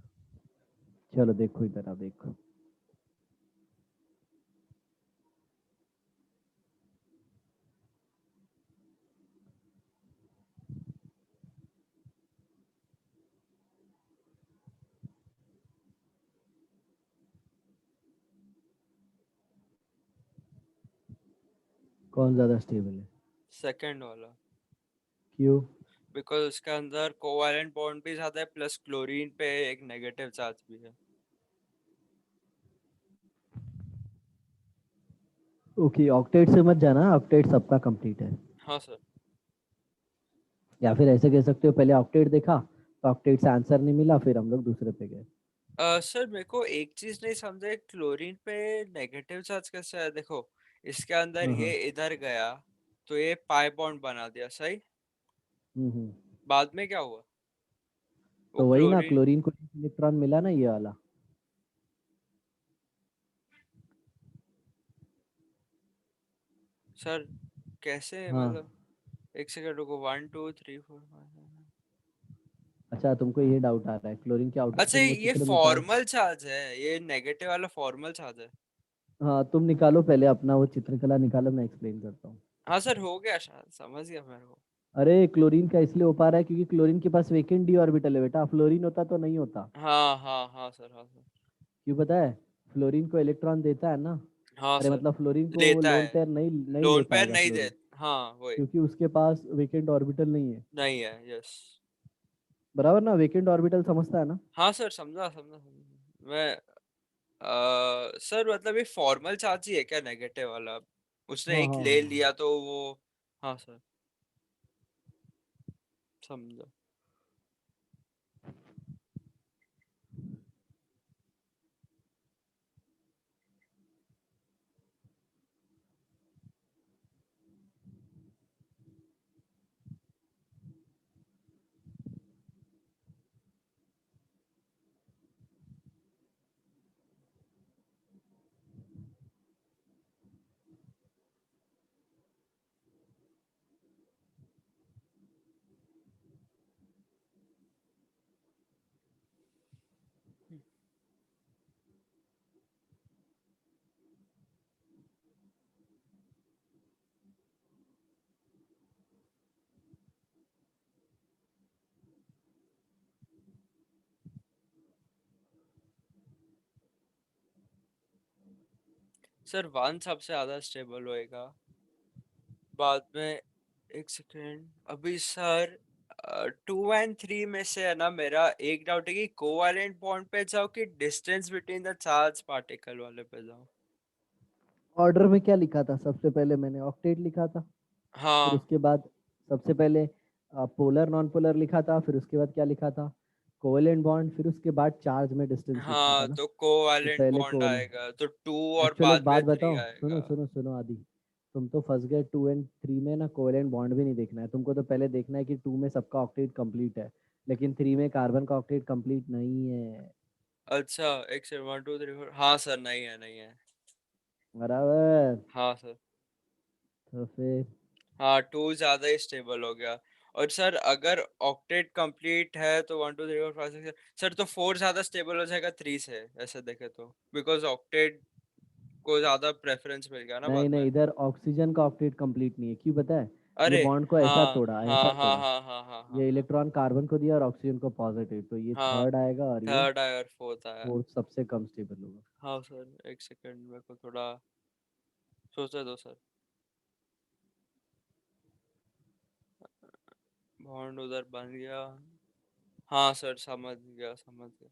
चलो देखो, इधर आओ, देखो। कौन ज्यादा स्टेबल है? सेकंड वाला। क्यों? बिकॉज उसके अंदर कोवैलेंट बॉन्ड भी ज्यादा है, प्लस क्लोरीन पे एक नेगेटिव चार्ज भी है। ओके, ऑक्टेट से मत जाना, ऑक्टेट सबका कंप्लीट है। हाँ सर। या फिर ऐसे कह सकते हो, पहले ऑक्टेट देखा तो ऑक्टेट से आंसर नहीं मिला, फिर हम लोग दूसरे पे गए। सर मेरे को एक चीज नहीं समझे, क्लोरीन पे नेगेटिव चार्ज कैसे है? देखो, इसके अंदर हाँ ये हाँ। इधर गया तो ये पाई बॉन्ड बना दिया, सही। हम्म। बाद में क्या हुआ? वो तो वही ना, क्लोरीन। क्लोरीन को इलेक्ट्रॉन मिला ना, ये वाला। सर कैसे हाँ। मतलब? एक सेकंड रुको, 1 2 3 4 5। अच्छा, तुमको ये डाउट आ रहा है क्लोरीन के आउटर, अच्छा, तुम वो ये चित्र निकाल। फॉर्मल चार्ज है, ये नेगेटिव वाला फॉर्मल चार्ज है। हाँ, तुम निकालो पहले अपना वो चित्रकला निकालो, मैं एक्सप्लेन करता हूँ। हाँ सर, हो गया, शायद समझ गया मेरे को। अरे, क्लोरीन का इसलिए हो पा रहा है क्योंकि क्लोरीन के पास वेकेंट डी ऑर्बिटल है बेटा, फ्लोरीन होता तो नहीं होता। हाँ हाँ हाँ सर, हाँ सर। क्यों पता है? फ्लोरीन को इलेक्ट्रॉन देता है ना। हाँ अरे सर, मतलब फ्लोरीन को वो लेता लोन है। पेयर नहीं नहीं ले लोन पेयर पाएगा नहीं दे। फ्लोरीन, हाँ वही। क्योंकि उसके पास वेकेंट ऑर्बिटल नहीं है। नहीं है, यस। बराबर ना? वेकेंट ऑर्बिटल समझता है ना? हाँ सर, समझा समझा समझा मैं। सर मतलब ये फॉर्मल चार्ज ही है क्या नेगेटिव वाला? उसने हाँ एक हाँ ले हाँ। लिया तो वो। हाँ सर, समझा। सर 1 सबसे ज्यादा स्टेबल होएगा, बाद में, एक सेकेंड, अभी सर 2 और 3 में से है ना, मेरा एक डाउट है कि कोवैलेंट बॉन्ड पे जाओ कि distance between the charge particle वाले पे जाओ। ऑर्डर में क्या लिखा था? सबसे पहले मैंने ऑक्टेट लिखा था, फिर हाँ उसके बाद सबसे पहले पोलर नॉन पोलर लिखा था, फिर उसके बाद क्या लिखा था? कोवेलेंट बॉन्ड, फिर उसके बाद चार्ज में डिस्टेंस लिखा था हाँ, ना। तो तो कोवैलेंट पहले बॉन्ड कोवल आएगा तो 2 और एक्चुअली एक बाद में बात 3 बताओ, आएगा। सुनो सुनो सुनो आदि, तुम तो फंस गए 2 और 3 में ना। कोवेलेंट बॉन्ड भी नहीं देखना है तुमको, तो पहले देखना है कि 2 में सबका ऑक्टेट कंप्लीट है, लेकिन 3 में कार्बन का ऑक्टेट कंप्लीट नहीं है। अच्छा, एक से 1 2 3 4, हाँ सर, नहीं है, नहीं है। बराबर। हाँ सर। तो फिर हाँ, 2 ज्यादा ही स्टेबल हो गया। और सर अगर ऑक्टेट कंप्लीट है तो 1 2 3 4 5 6 सर, तो 4 ज्यादा स्टेबल हो जाएगा 3 से, ऐसे देखे तो, बिकॉज ऑक्टेट को ज्यादा प्रेफरेंस मिल गया ना नहीं बाद नहीं, में। इधर ऑक्सीजन का ऑक्टेट कंप्लीट नहीं है, क्यों पता है? ये अरे, बॉन्ड को ऐसा हाँ तोड़ा, हाँ ऐसा हाँ तोड़ा। हाँ हाँ हाँ हाँ ये हाँ। इलेक्ट्रॉन कार्बन को दिया और ऑक्सीजन को पॉजिटिव, तो ये हाँ, थर्ड आएगा और ये थर्ड आया और फोर्थ आया। फोर्थ सबसे कम स्टेबल होगा। हाँ सर, एक सेकंड मेरे को थोड़ा सोचने दो सर। बॉन्ड उधर बन गया। हाँ सर, समझ गया, समझ गया।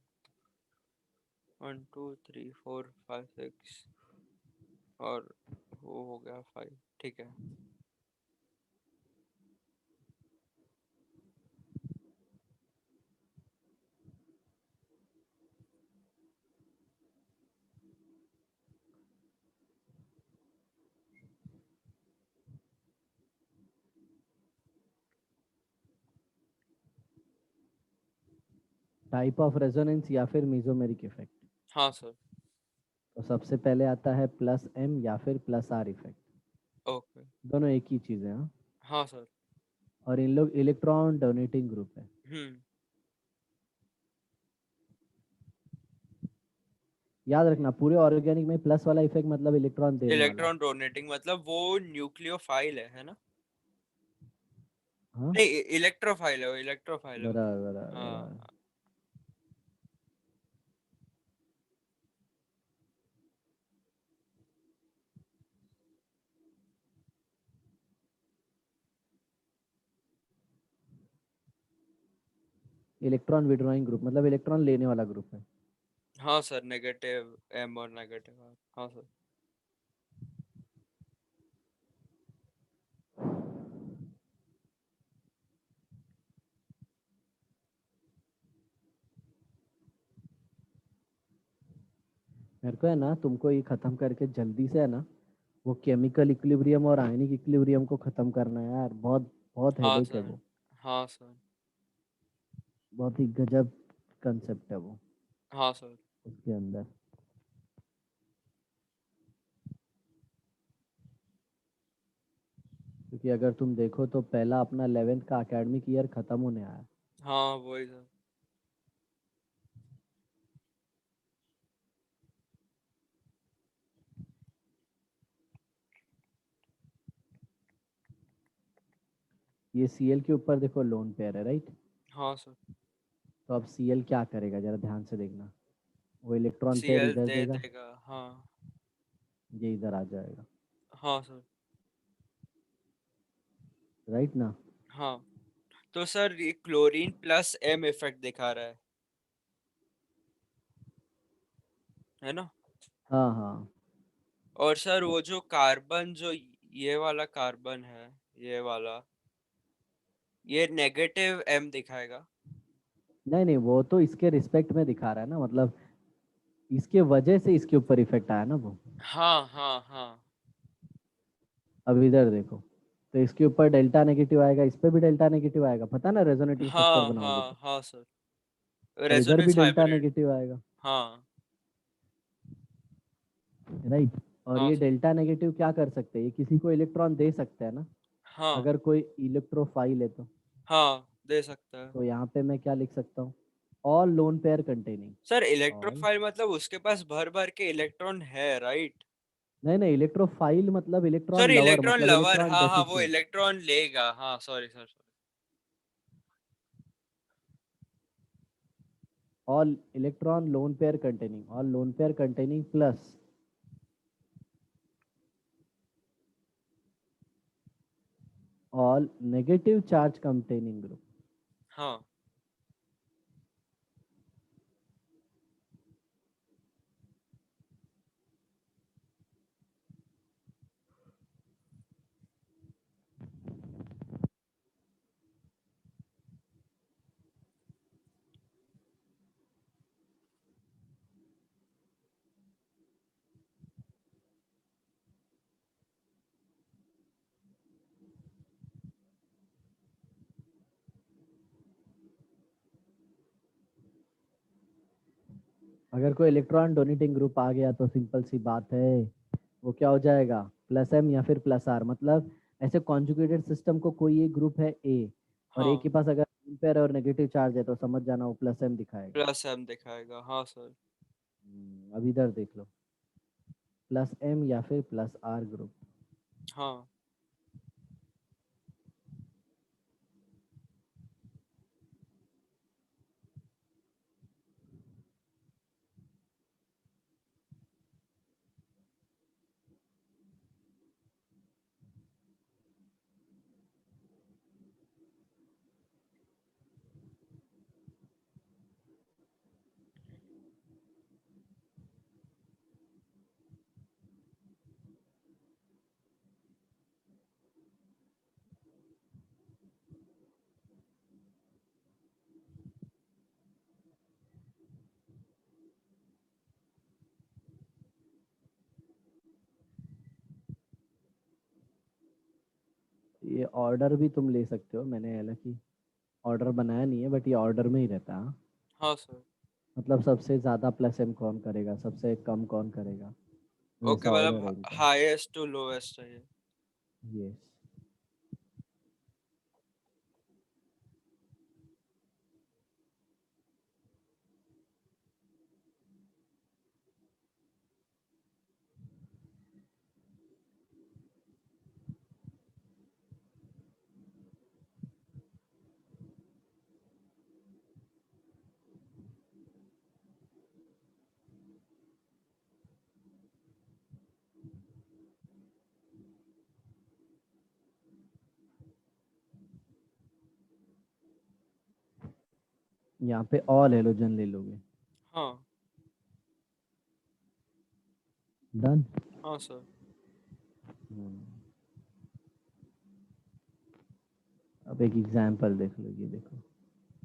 1 2 3 4 5 6 और वो हो गया 5, ठीक है। टाइप ऑफ रेजोनेंस या फिर मीजोमेरिक इफेक्ट। हाँ सर। तो सबसे पहले आता है प्लस एम या फिर प्लस आर इफेक्ट। ओके। दोनों एक ही चीज़ है, हाँ। हाँ सर। और इन लोग इलेक्ट्रॉन डोनेटिंग ग्रुप है। हम्म। याद रखना, पूरे ऑर्गेनिक में प्लस वाला इफेक्ट मतलब इलेक्ट्रॉन देने वाला। इलेक्ट्रॉन डोनेटिंग मतलब वो न्यूक्लियोफाइल है ना? हाँ, नहीं, इलेक्ट्रोफाइल है वो, इलेक्ट्रोफाइल है वो। बराबर बराबर बराबर। हाँ। इलेक्ट्रॉन विड्रॉइंग ग्रुप मतलब इलेक्ट्रॉन लेने वाला ग्रुप है। हाँ सर, नेगेटिव एम और नेगेटिव आर, हाँ सर। मेरे को है ना, तुमको ये खत्म करके जल्दी से है ना, वो केमिकल इक्विलिब्रियम और आयनिक इक्विलिब्रियम को खत्म करना है यार। बहुत बहुत हाँ हेडेक है सर। वो। हाँ सर। बहुत ही गजब कंसेप्ट है वो हाँ सर। उसके अंदर। क्योंकि अगर तुम देखो तो पहला अपना 11th का एकेडमिक ईयर खत्म होने आया। हाँ, वही सर। ये Cl के ऊपर देखो लोन पेयर है, राइट? हाँ सर। तो अब Cl क्या करेगा जरा ध्यान से देखना। वो इलेक्ट्रॉन पेयर सीएल इधर दे देगा, देगा, हाँ। ये इधर आ जाएगा, हाँ सर। राइट ना? हाँ, तो सर ये क्लोरीन प्लस एम इफेक्ट दिखा रहा है ना? हाँ हाँ। और सर वो जो कार्बन, जो ये वाला कार्बन है, ये वाला, ये नेगेटिव एम दिखाएगा। नहीं नहीं, वो तो इसके रिस्पेक्ट में दिखा रहा है ना, मतलब इसके वजह से इसके ऊपर इफेक्ट आया ना वो। हाँ हाँ हाँ। अब इधर देखो, तो इसके ऊपर डेल्टा नेगेटिव आएगा, इस पे भी डेल्टा नेगेटिव आएगा, पता ना रेजोनेटिंग स्ट्रक्चर हाँ बनाओगे तो। हाँ हाँ सर। और इधर भी रेजोनेंस डेल्टा हाइब्रिड। नेगेटिव आएगा, हाँ। राइट? और हाँ ये सर। डेल्टा नेगेटिव क्या कर सकते हैं? ये किसी को इलेक्ट्रॉन दे सकते हैं ना, हाँ अगर कोई इलेक्ट्रोफाइल है तो। हाँ, दे सकता है। तो यहाँ पे मैं क्या लिख सकता हूँ? All lone pair containing. Sir all, electrophile मतलब उसके पास भर भर के इलेक्ट्रॉन है, राइट? नहीं नहीं, इलेक्ट्रोफाइल मतलब इलेक्ट्रॉन सर लवर, इलेक्ट्रॉन मतलब लवर, इलेक्ट्रॉन हाँ हाँ, वो डेफिशिएंट। इलेक्ट्रॉन लेगा, हाँ, sorry sir, sorry. All electron lone pair containing, all lone pair containing plus all negative charge containing group. हाँ अगर कोई इलेक्ट्रॉन डोनेटिंग ग्रुप आ गया तो सिंपल सी बात है, वो क्या हो जाएगा, प्लस एम या फिर प्लस आर। मतलब ऐसे कॉन्जुगेटेड सिस्टम को कोई एक ग्रुप है ए, और ए हाँ के पास अगर पेयर और नेगेटिव चार्ज है तो समझ जाना वो प्लस एम दिखाएगा। प्लस एम दिखाएगा, हाँ सर। अब इधर देख लो, प्लस एम या फिर प्लस आर ग्रुप। हाँ ये ऑर्डर भी तुम ले सकते हो, मैंने हालांकि ऑर्डर बनाया नहीं है, बट ये ऑर्डर में ही रहता है, हाँ। हाँ सर। मतलब सबसे ज़्यादा प्लस एम कौन करेगा, सबसे कम कौन करेगा, ओके, वैसा ऑर्डर मतलब है इनका। हाईएस्ट टू लोएस्ट है ये। यस। यहाँ पे ऑल हेलोजन ले लोगे। हाँ डन। हाँ सर। अब एक एग्जांपल देख लो, ये देखो।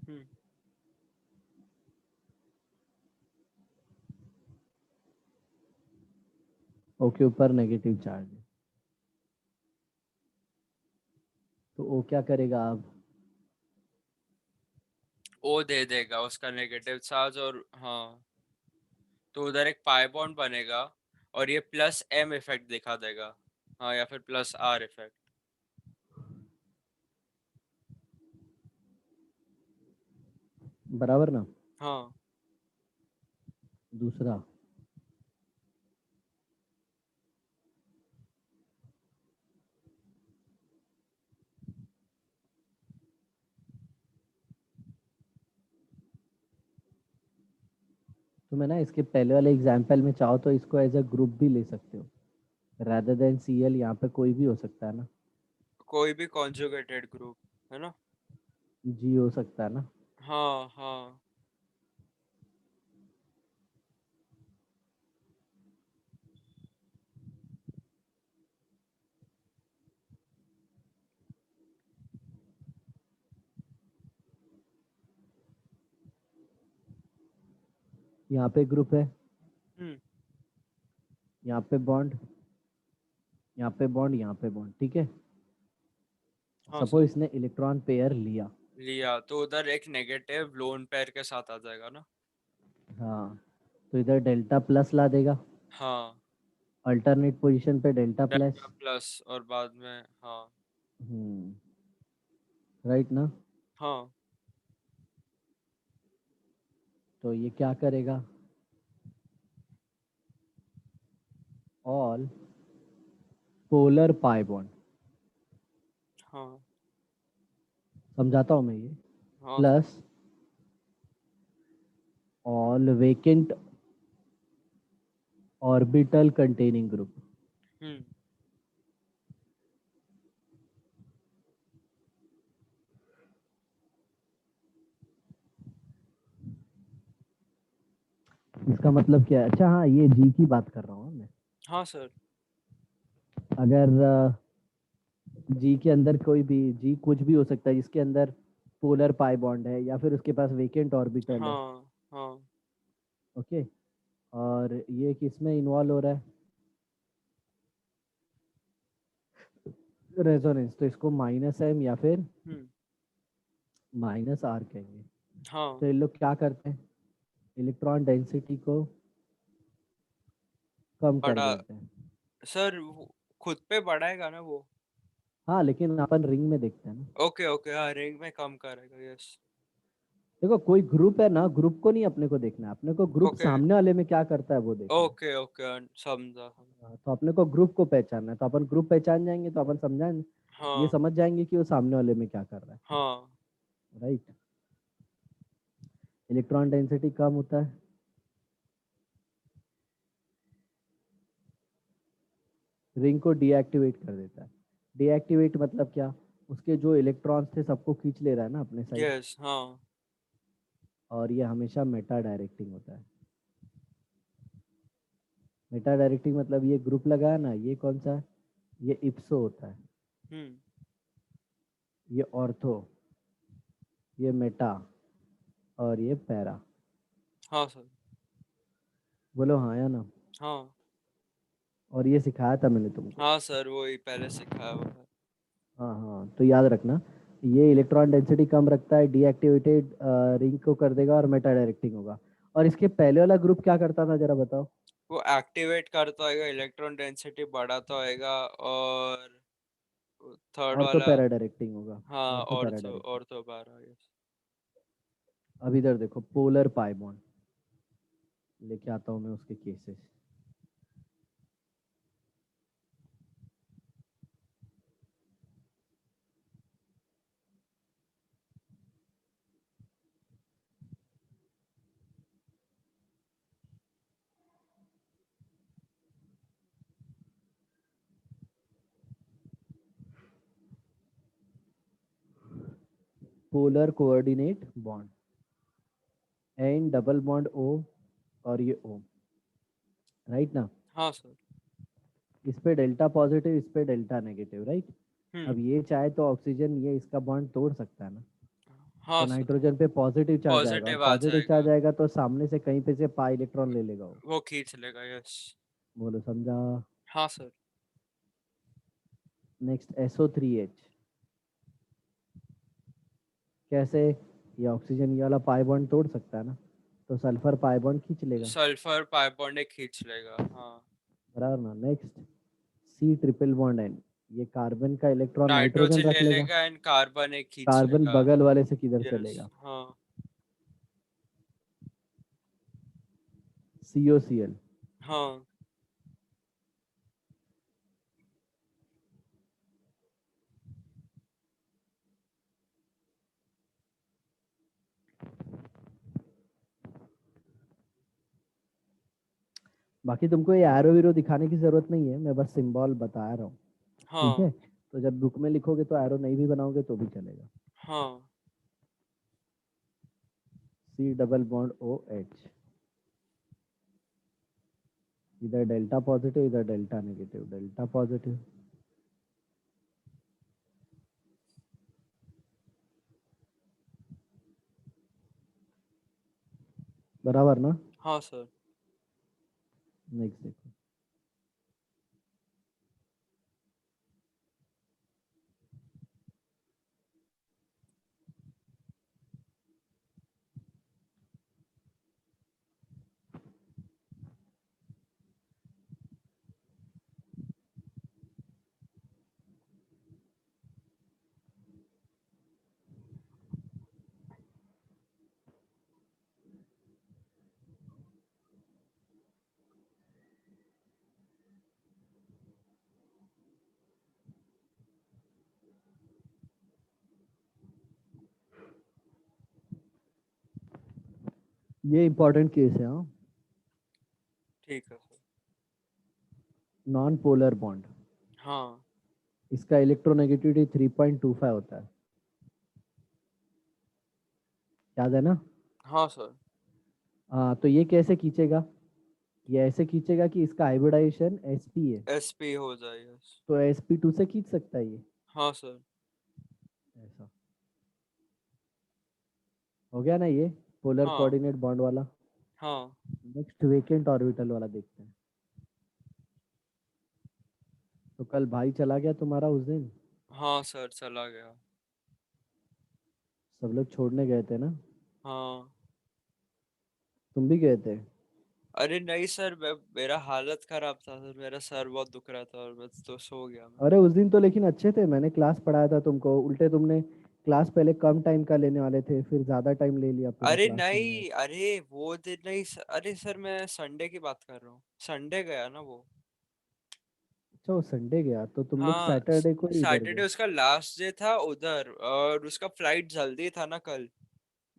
हम्म। ओ के ऊपर नेगेटिव चार्ज है, तो ओ क्या करेगा अब, ओ दे देगा उसका नेगेटिव चार्ज, और हाँ तो उधर एक पाई बॉन्ड बनेगा, और ये प्लस एम इफेक्ट दिखा देगा। हाँ, या फिर प्लस आर इफेक्ट। बराबर ना। हाँ दूसरा, तो मैं ना इसके पहले वाले एग्जांपल में चाहो तो इसको एज अ ग्रुप भी ले सकते हो, rather देन सी एल, यहाँ पे कोई भी हो सकता है ना। कोई भी कॉन्जुगेटेड ग्रुप है ना। जी हो सकता है ना। हाँ हाँ। यहाँ पे ग्रुप है, हम्म। यहाँ पे बॉन्ड, यहाँ पे बॉन्ड, यहाँ पे बॉन्ड, ठीक है। हाँ सपोज सर। इसने इलेक्ट्रॉन पेयर लिया। लिया तो उधर एक नेगेटिव लोन पेयर के साथ आ जाएगा ना। हाँ, तो इधर डेल्टा प्लस ला देगा, हाँ, अल्टरनेट पोजीशन पे डेल्टा प्लस। डेल्टा प्लस, और बाद में हाँ। राइट ना। हाँ तो ये क्या करेगा, ऑल पोलर पाई बॉन्ड, हाँ समझाता हूँ मैं ये, हाँ sir. Plus all vacant orbital containing group. Hmm. इसका मतलब क्या है? अच्छा हाँ, ये जी की बात कर रहा हूँ मैं। हाँ सर। अगर जी के अंदर कोई भी जी कुछ भी हो सकता है जिसके अंदर पोलर पाई बॉन्ड है या फिर उसके पास वेकेंट ऑर्बिटल है। हाँ हाँ। ओके। और ये किस में इन्वॉल्व हो रहा है? रेजोनेंस। तो इसको माइनस एम या फिर हम्म। माइनस आर कहेंगे। हाँ तो ये लोग क्या करते हैं? इलेक्ट्रॉन डेंसिटी को कम कर बड़ा देते हैं। सर, खुद पे बढ़ाएगा ना वो। हाँ, लेकिन अपन रिंग में देखते हैं ना। ओके ओके, हाँ रिंग में कम करेगा, यस। देखो, कोई ग्रुप है ना, ग्रुप को नहीं अपने को देखना है, अपने को ग्रुप ओके सामने वाले में क्या करता है वो देखना है। ओके ओके, समझा। हाँ, तो अपने को ग्रुप को पहचानना है, तो अपन ग्रुप पहचान जाएंगे तो अपन समझाएंगे, ये हाँ समझ जाएंगे कि वो सामने वाले में क्या कर रहा है। हाँ। राइट। इलेक्ट्रॉन डेंसिटी कम होता है, रिंग को डीएक्टिवेट कर देता है। डीएक्टिवेट मतलब क्या? उसके जो इलेक्ट्रॉन्स थे सबको खींच ले रहा है ना अपने साइड। यस हाँ। और ये हमेशा मेटा डायरेक्टिंग होता है। मेटा डायरेक्टिंग मतलब ये ग्रुप लगा है ना, ये कौन सा है? ये इप्सो होता है। हम्म। ये ऑर्थो, ये मेटा, और ये पैरा। हाँ सर। बोलो हाँ या ना। हाँ और ये सिखाया था मैंने तुमको। हाँ सर, वो ही पहले सिखाया हुआ है। हाँ हाँ, तो याद रखना, ये इलेक्ट्रॉन डेंसिटी कम रखता है, डीएक्टिवेटेड रिंग को कर देगा और मेटा डायरेक्टिंग होगा। और इसके पहले वाला ग्रुप क्या करता था जरा बताओ? वो एक्टिवेट करता होएगा, इलेक्ट्रॉन डेंसिटी बढ़ाता होएगा, और थर्ड ऑर्थो वाला। पैरा डायरेक्टिंग होगा। हाँ, ortho para ortho directing. Ortho बारह, यस। अब इधर देखो, पोलर पाई बॉन्ड लेके आता हूँ मैं उसके cases. Polar coordinate bond, N double bond O, और ये ओ। राइट ना? हाँ सर। इस पे डेल्टा पॉजिटिव, इस पे डेल्टा नेगेटिव, राइट। हम्म। अब ये चाहे तो ऑक्सीजन ये इसका बॉन्ड तोड़ सकता है ना। हाँ तो सर, नाइट्रोजन पे पॉजिटिव चार्ज आएगा, और पॉजिटिव आ पॉजिटिव जाएगा। चार्ज आएगा तो सामने से कहीं पे से पाई इलेक्ट्रॉन ले लेगा वो। वो खींच लेगा, यस। बोलो समझा? हाँ सर। Next SO3H। कैसे? ये ऑक्सीजन ये वाला पाई बॉन्ड तोड़ सकता है ना, तो सल्फर पाई बॉन्ड खींच लेगा। सल्फर पाई बॉन्ड एक खींच लेगा, हाँ। बराबर ना? Next C triple bond N, ये कार्बन का इलेक्ट्रॉन नाइट्रोजन नाइट्रोजन रख ले लेगा। लेगा एंड कार्बन एक खींच कार्बन लेगा। बगल वाले से किधर से यस लेगा? हाँ। COCl। हाँ बाकी तुमको ये एरो वीरो दिखाने की जरूरत नहीं है, मैं बस सिंबल बता रहा हूँ। ठीक हाँ है, तो जब बुक में लिखोगे तो एरो नहीं भी बनाओगे तो भी चलेगा। हाँ। C डबल बॉन्ड OH, इधर डेल्टा पॉजिटिव, इधर डेल्टा नेगेटिव, डेल्टा पॉजिटिव। बराबर ना? हाँ सर। नेक्स्ट देखो। ये इंपॉर्टेंट केस है हाँ। ठीक है सर। नॉन पोलर बॉन्ड, हाँ इसका इलेक्ट्रोनेगेटिविटी 3.25 होता है। याद है ना? हाँ सर। हाँ, तो ये कैसे खींचेगा? ये ऐसे खींचेगा कि इसका हाइब्रिडाइजेशन sp है, SP हो जाएगा। तो sp2 से खींच सकता है ये। हाँ सर। ऐसा हो गया ना ये पोलर हाँ। कोऑर्डिनेट बॉन्ड वाला। हाँ। नेक्स्ट वेकेंट ऑर्बिटल वाला देखते हैं। तो कल भाई चला गया तुम्हारा उस दिन, हाँ सर चला गया। सब लोग छोड़ने गए थे ना? हाँ। तुम भी गए थे? अरे नहीं सर, मेरा हालत खराब था सर, मेरा सर बहुत दुख रहा था और बस तो सो गया मैं। अरे उस दिन तो लेकिन अच्छे थे, मैंने क्लास पढ़ाया था तुमको, उल्टे तुमने क्लास पहले कम टाइम का लेने वाले थे, फिर ज्यादा टाइम ले लिया पूरा अरे क्लास सुनने में। नहीं, अरे वो दिन नहीं सर, अरे सर मैं संडे की बात कर रहा हूँ, संडे गया ना वो। अच्छा, वो संडे गया तो तुम लोग हाँ, सैटरडे को ही इधर सैटरडे गए? उसका लास्ट डे था उधर, और उसका फ्लाइट जल्दी था ना कल,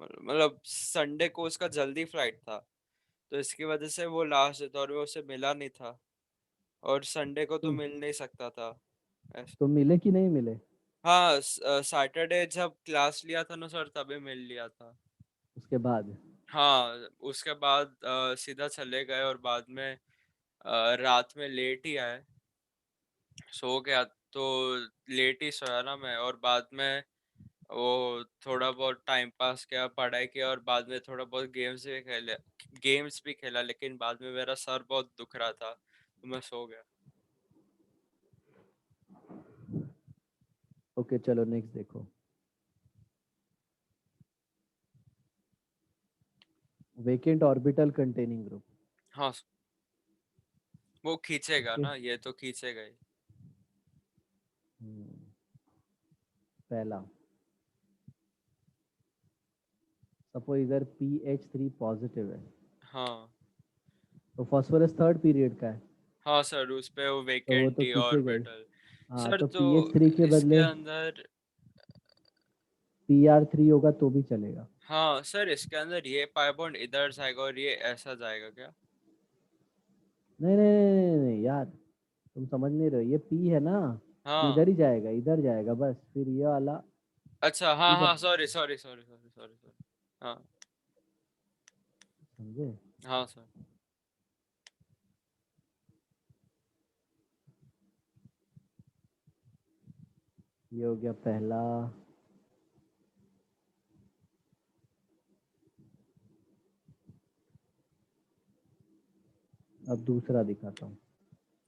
मतलब संडे को उसका जल्दी फ्लाइट था, तो इसकी वजह से वो लास्ट डे था और वो उसे मिला नहीं था, और संडे को तो तुम मिल नहीं सकता था तुम ऐसा। मिले कि नहीं मिले? हाँ, सैटरडे जब क्लास लिया था ना सर, तभी मिल लिया था। उसके बाद? हाँ, उसके बाद सीधा चले गए, और बाद में रात में लेट ही आए, सो गया तो लेट ही सोया ना मैं, और बाद में वो थोड़ा बहुत टाइम पास किया, पढ़ाई किया, और बाद में थोड़ा बहुत गेम्स भी खेला, लेकिन बाद में मेरा सर बहुत दुख रहा था तो मैं सो गया। ओके चलो नेक्स्ट देखो। Vacant orbital containing group. हाँ वो खींचेगा ओके। ना, ये तो खींचेगा ही। पहला, सपोज इधर PH3 पॉजिटिव है, हाँ। तो फास्फोरस थर्ड पीरियड का है, हाँ सर, उस पे वो तो वो वेकेंट तो डी खींचेगा ही। ऑर्बिटल। हाँ, सर तो तो PH3 के इसके बदले अंदर, PR3 होगा तो भी चलेगा। हाँ सर इसके अंदर ये पाई बॉन्ड इधर जाएगा और ये ऐसा जाएगा क्या? नहीं नहीं नहीं नहीं नहीं, यार तुम समझ नहीं रहे हो, ये P है ना, ये हाँ। इधर ही जाएगा, इधर जाएगा बस, फिर ये वाला अच्छा, हाँ इधर। हाँ, sorry sorry sorry sorry sorry sorry. हाँ। समझे? हाँ सर। ये हो गया पहला। अब दूसरा दिखाता हूँ।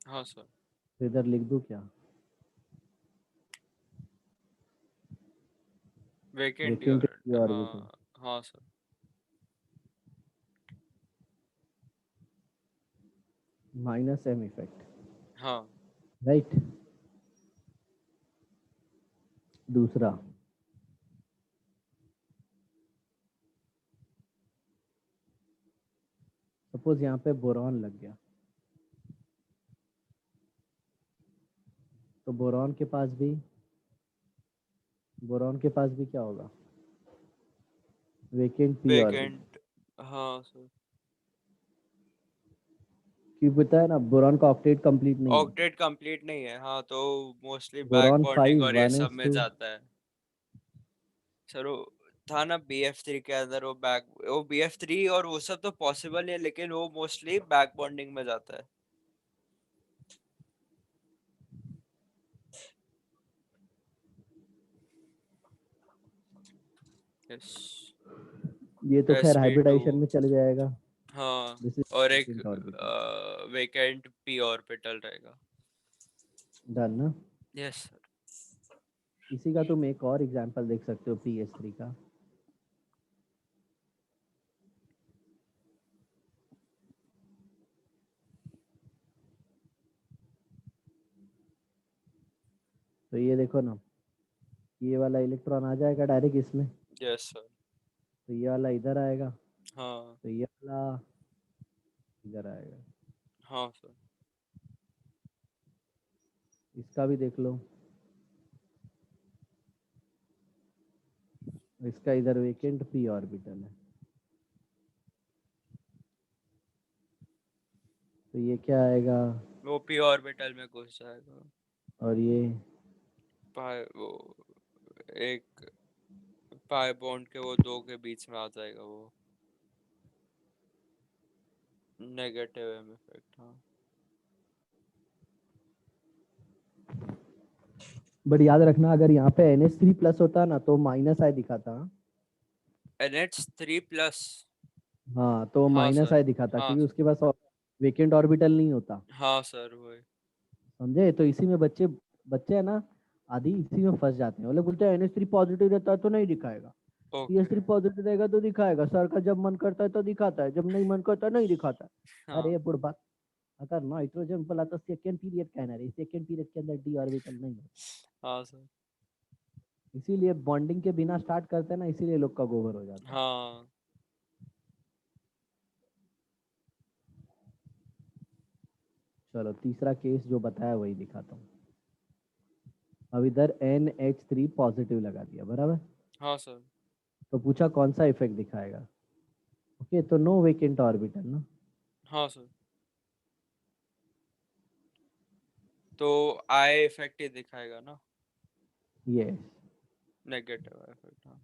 हाँ सर। तो इधर लिख दूँ क्या? Vacant D vacant orbital, orbital हाँ। हाँ सर। माइनस M इफेक्ट, हाँ। राइट। दूसरा, सपोज यहाँ पे बोरॉन लग गया, तो बोरॉन के पास भी क्या होगा? Vacant P orbital. वेकेंट, हाँ सर। क्यों पता है ना, बोरॉन का ऑक्टेट कंप्लीट नहीं है। ऑक्टेट कंप्लीट नहीं है, हाँ, तो मोस्टली बैक बोरॉन बॉन्डिंग 5 और ये सब में 1s2। जाता है। सर वो था ना BF3 के अंदर, वो BF3 और वो सब तो पॉसिबल है, लेकिन वो मोस्टली बैक बॉन्डिंग में जाता है। यस। ये तो खैर sp2। हाइब्रिडाइजेशन में चले जाएगा। हाँ। दिस इज और एक vacant orbital. Vacant p orbital रहेगा। डन ना? Yes sir. इसी का तुम एक और एग्जांपल देख सकते हो PH3 का। तो ये देखो ना, ये वाला इलेक्ट्रॉन आ जाएगा डायरेक्ट इसमें, यस सर। तो ये वाला इधर आएगा, हाँ। तो ये वाला इधर आएगा। हाँ सर। इसका भी देख लो, इसका इधर वेकेंट P ऑर्बिटल है, तो ये क्या आएगा? वो p ऑर्बिटल में घुस जाएगा। और ये वो एक पाई बॉन्ड के वो दो के बीच में आ जाएगा वो। Negative M effect. हाँ बट याद रखना अगर यहाँ पे NH3 प्लस होता ना तो माइनस आई दिखाता। NH3+। हाँ तो हाँ माइनस सर। आई दिखाता हाँ क्योंकि सर। उसके पास वेकेंट ऑर्बिटल नहीं होता। हाँ सर वही। समझे? तो इसी में बच्चे बच्चे है ना, आदि इसी में फंस जाते हैं। वो लोग बोलते हैं NH3 पॉजिटिव रहता है तो नहीं दिखाएगा, ओके। PS3 पॉजिटिव रहेगा तो दिखाएगा, सर का जब मन करता है तो दिखाता है, जब नहीं मन करता नहीं दिखाता है। हाँ। अरे बुढ़बा, अगर नाइट्रोजन बोला तो सेकेंड पीरियड कहना है, सेकेंड पीरियड के अंदर डी ऑर्बिटल नहीं होता। हाँ सर। इसीलिए बॉन्डिंग के बिना स्टार्ट करते हैं ना, इसीलिए लोग का गोबर हो जाता है। हाँ। चलो तीसरा केस जो बताया वही दिखाता हूँ। अब इधर NH3 पॉजिटिव लगा दिया, बराबर। हाँ सर। तो पूछा कौन सा इफेक्ट दिखाएगा। ओके, तो नो वेकेंट ऑर्बिटल ना। हाँ सर। तो आई इफेक्ट ही दिखाएगा ना। यस। Negative effect. हाँ।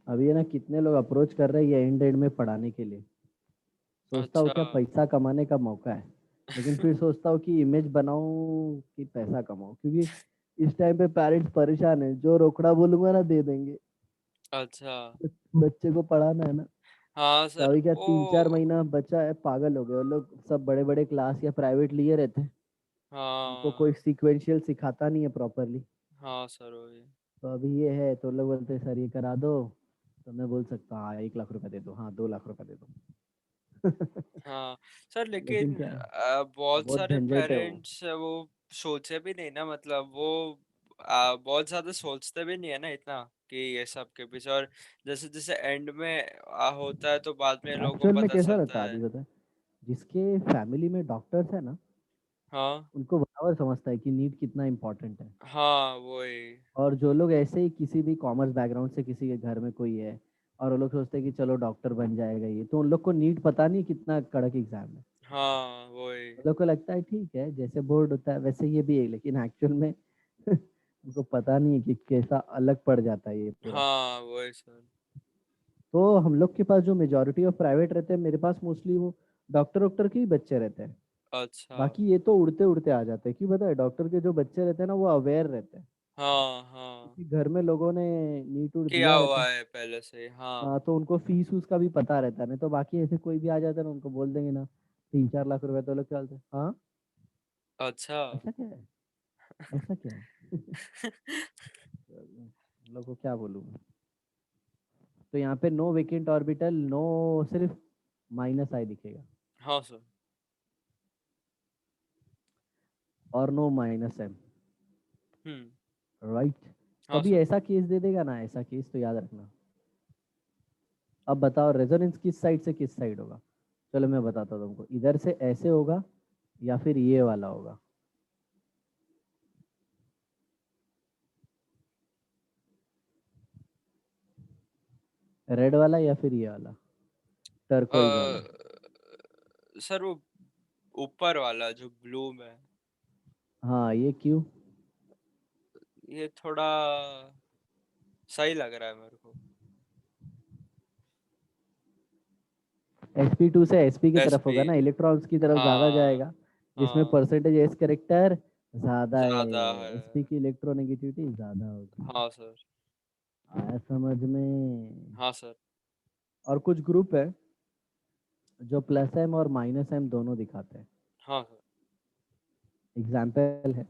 अभी है ना कितने लोग अप्रोच कर रहे हैं ये एंड एंड में पढ़ाने के लिए। सोचता हूँ अच्छा। क्या पैसा कमाने का मौका है, लेकिन फिर सोचता हूँ कि इमेज बनाऊं कि पैसा कमाऊं, क्योंकि इस टाइम पे पेरेंट्स परेशान है, जो रोकड़ा बोलूंगा ना दे देंगे। अच्छा। बच्चे को पढ़ाना है ना। हाँ तो सर अभी क्या वो। 3-4 महीना बच्चा है, पागल हो गए वो लोग सब, बड़े बड़े क्लास या प्राइवेट लिए रहते हैं। उनको हाँ। कोई सीक्वेंशियल सिखाता नहीं है प्रॉपरली। हाँ सर वही। तो अभी ये है तो लोग बोलते हैं सर ये करा दो, तो मैं बोल सकता हूँ हाँ 1 लाख रुपए दे दो, हाँ 2 लाख रुपए दे दो। हाँ सर लेकिन लेकिन क्या है, बहुत बहुत सारे झंझट है वो। पेरेंट्स वो सोचे भी नहीं ना, मतलब वो बहुत ज्यादा सोचते भी नहीं है ना इतना कि ये सब के पीछे। और जैसे जैसे एंड में होता है तो बाद में लोगों को एक्चुअल में पता कैसा रहता चलता है है। आदि होता है, जिसके फैमिली में डॉक्टर्स है ना, हाँ। उनको बराबर समझता है कि नीट कितना इम्पोर्टेंट है। हाँ वही। और जो लोग ऐसे ही किसी भी कॉमर्स बैकग्राउंड से किसी के घर में कोई है और वो लोग सोचते हैं कि चलो डॉक्टर बन जाएगा ये, तो उन लोग को नीट पता नहीं कितना कड़क एग्जाम है। हाँ वही। उन लोग को लगता है ठीक है जैसे बोर्ड होता है वैसे ये भी है, लेकिन एक्चुअल में उनको पता नहीं है कि कैसा अलग पड़ जाता है ये पूरा। हाँ वही सर। तो हम लोग के पास जो मेजोरिटी ऑफ प्राइवेट रहते हैं, मेरे पास मोस्टली वो डॉक्टर वॉक्टर के ही बच्चे रहते हैं। अच्छा। बाकी ये तो उड़ते उड़ते आ जाते हैं, क्यों पता है, डॉक्टर के जो बच्चे रहते हैं ना वो अवेयर रहते हैं, हाँ। हाँ क्योंकि घर में लोगों ने नीट उट किया दिया रहता हुआ है। है पहले से। हाँ। हाँ तो उनको फीस उस का भी पता रहता है, नहीं तो बाकी ऐसे कोई भी आ जाता है ना उनको बोल देंगे ना 3-4 लाख रुपए, तो लोग क्या बोलते हैं हाँ अच्छा। ऐसा क्या है, ऐसा क्या है। उन लोग को क्या बोलूँ मैं। तो यहाँ पे नो वेकेंट ऑर्बिटल, नो, सिर्फ माइनस आई दिखेगा हाँ सर। और नो माइनस एम। हम्म। राइट। हाँ कभी सर। ऐसा केस दे देगा ना, ऐसा केस तो याद रखना। अब बताओ रेजोनेंस किस साइड से किस साइड होगा। चलो मैं बताता हूँ तुमको, इधर से ऐसे होगा या फिर ये वाला होगा। रेड वाला या फिर ये वाला, टर्कोइज वाला। सर वो ऊपर वाला जो ब्लू में। हाँ ये क्यों। ये थोड़ा सही लग रहा है मेरे को। sp2 से sp की तरफ एसपी। होगा ना, इलेक्ट्रॉन्स की तरफ ज्यादा हाँ। जाएगा, जिसमें हाँ परसेंटेज एस करेक्टर ज्यादा ज्यादा है। है, sp की इलेक्ट्रोनेगेटिविटी ज्यादा होगी। हाँ सर। आया समझ में। हाँ सर। और कुछ ग्रुप है जो प्लस एम और माइनस एम दोनों दिखाते हैं। हाँ सर। एग्जाम्पल है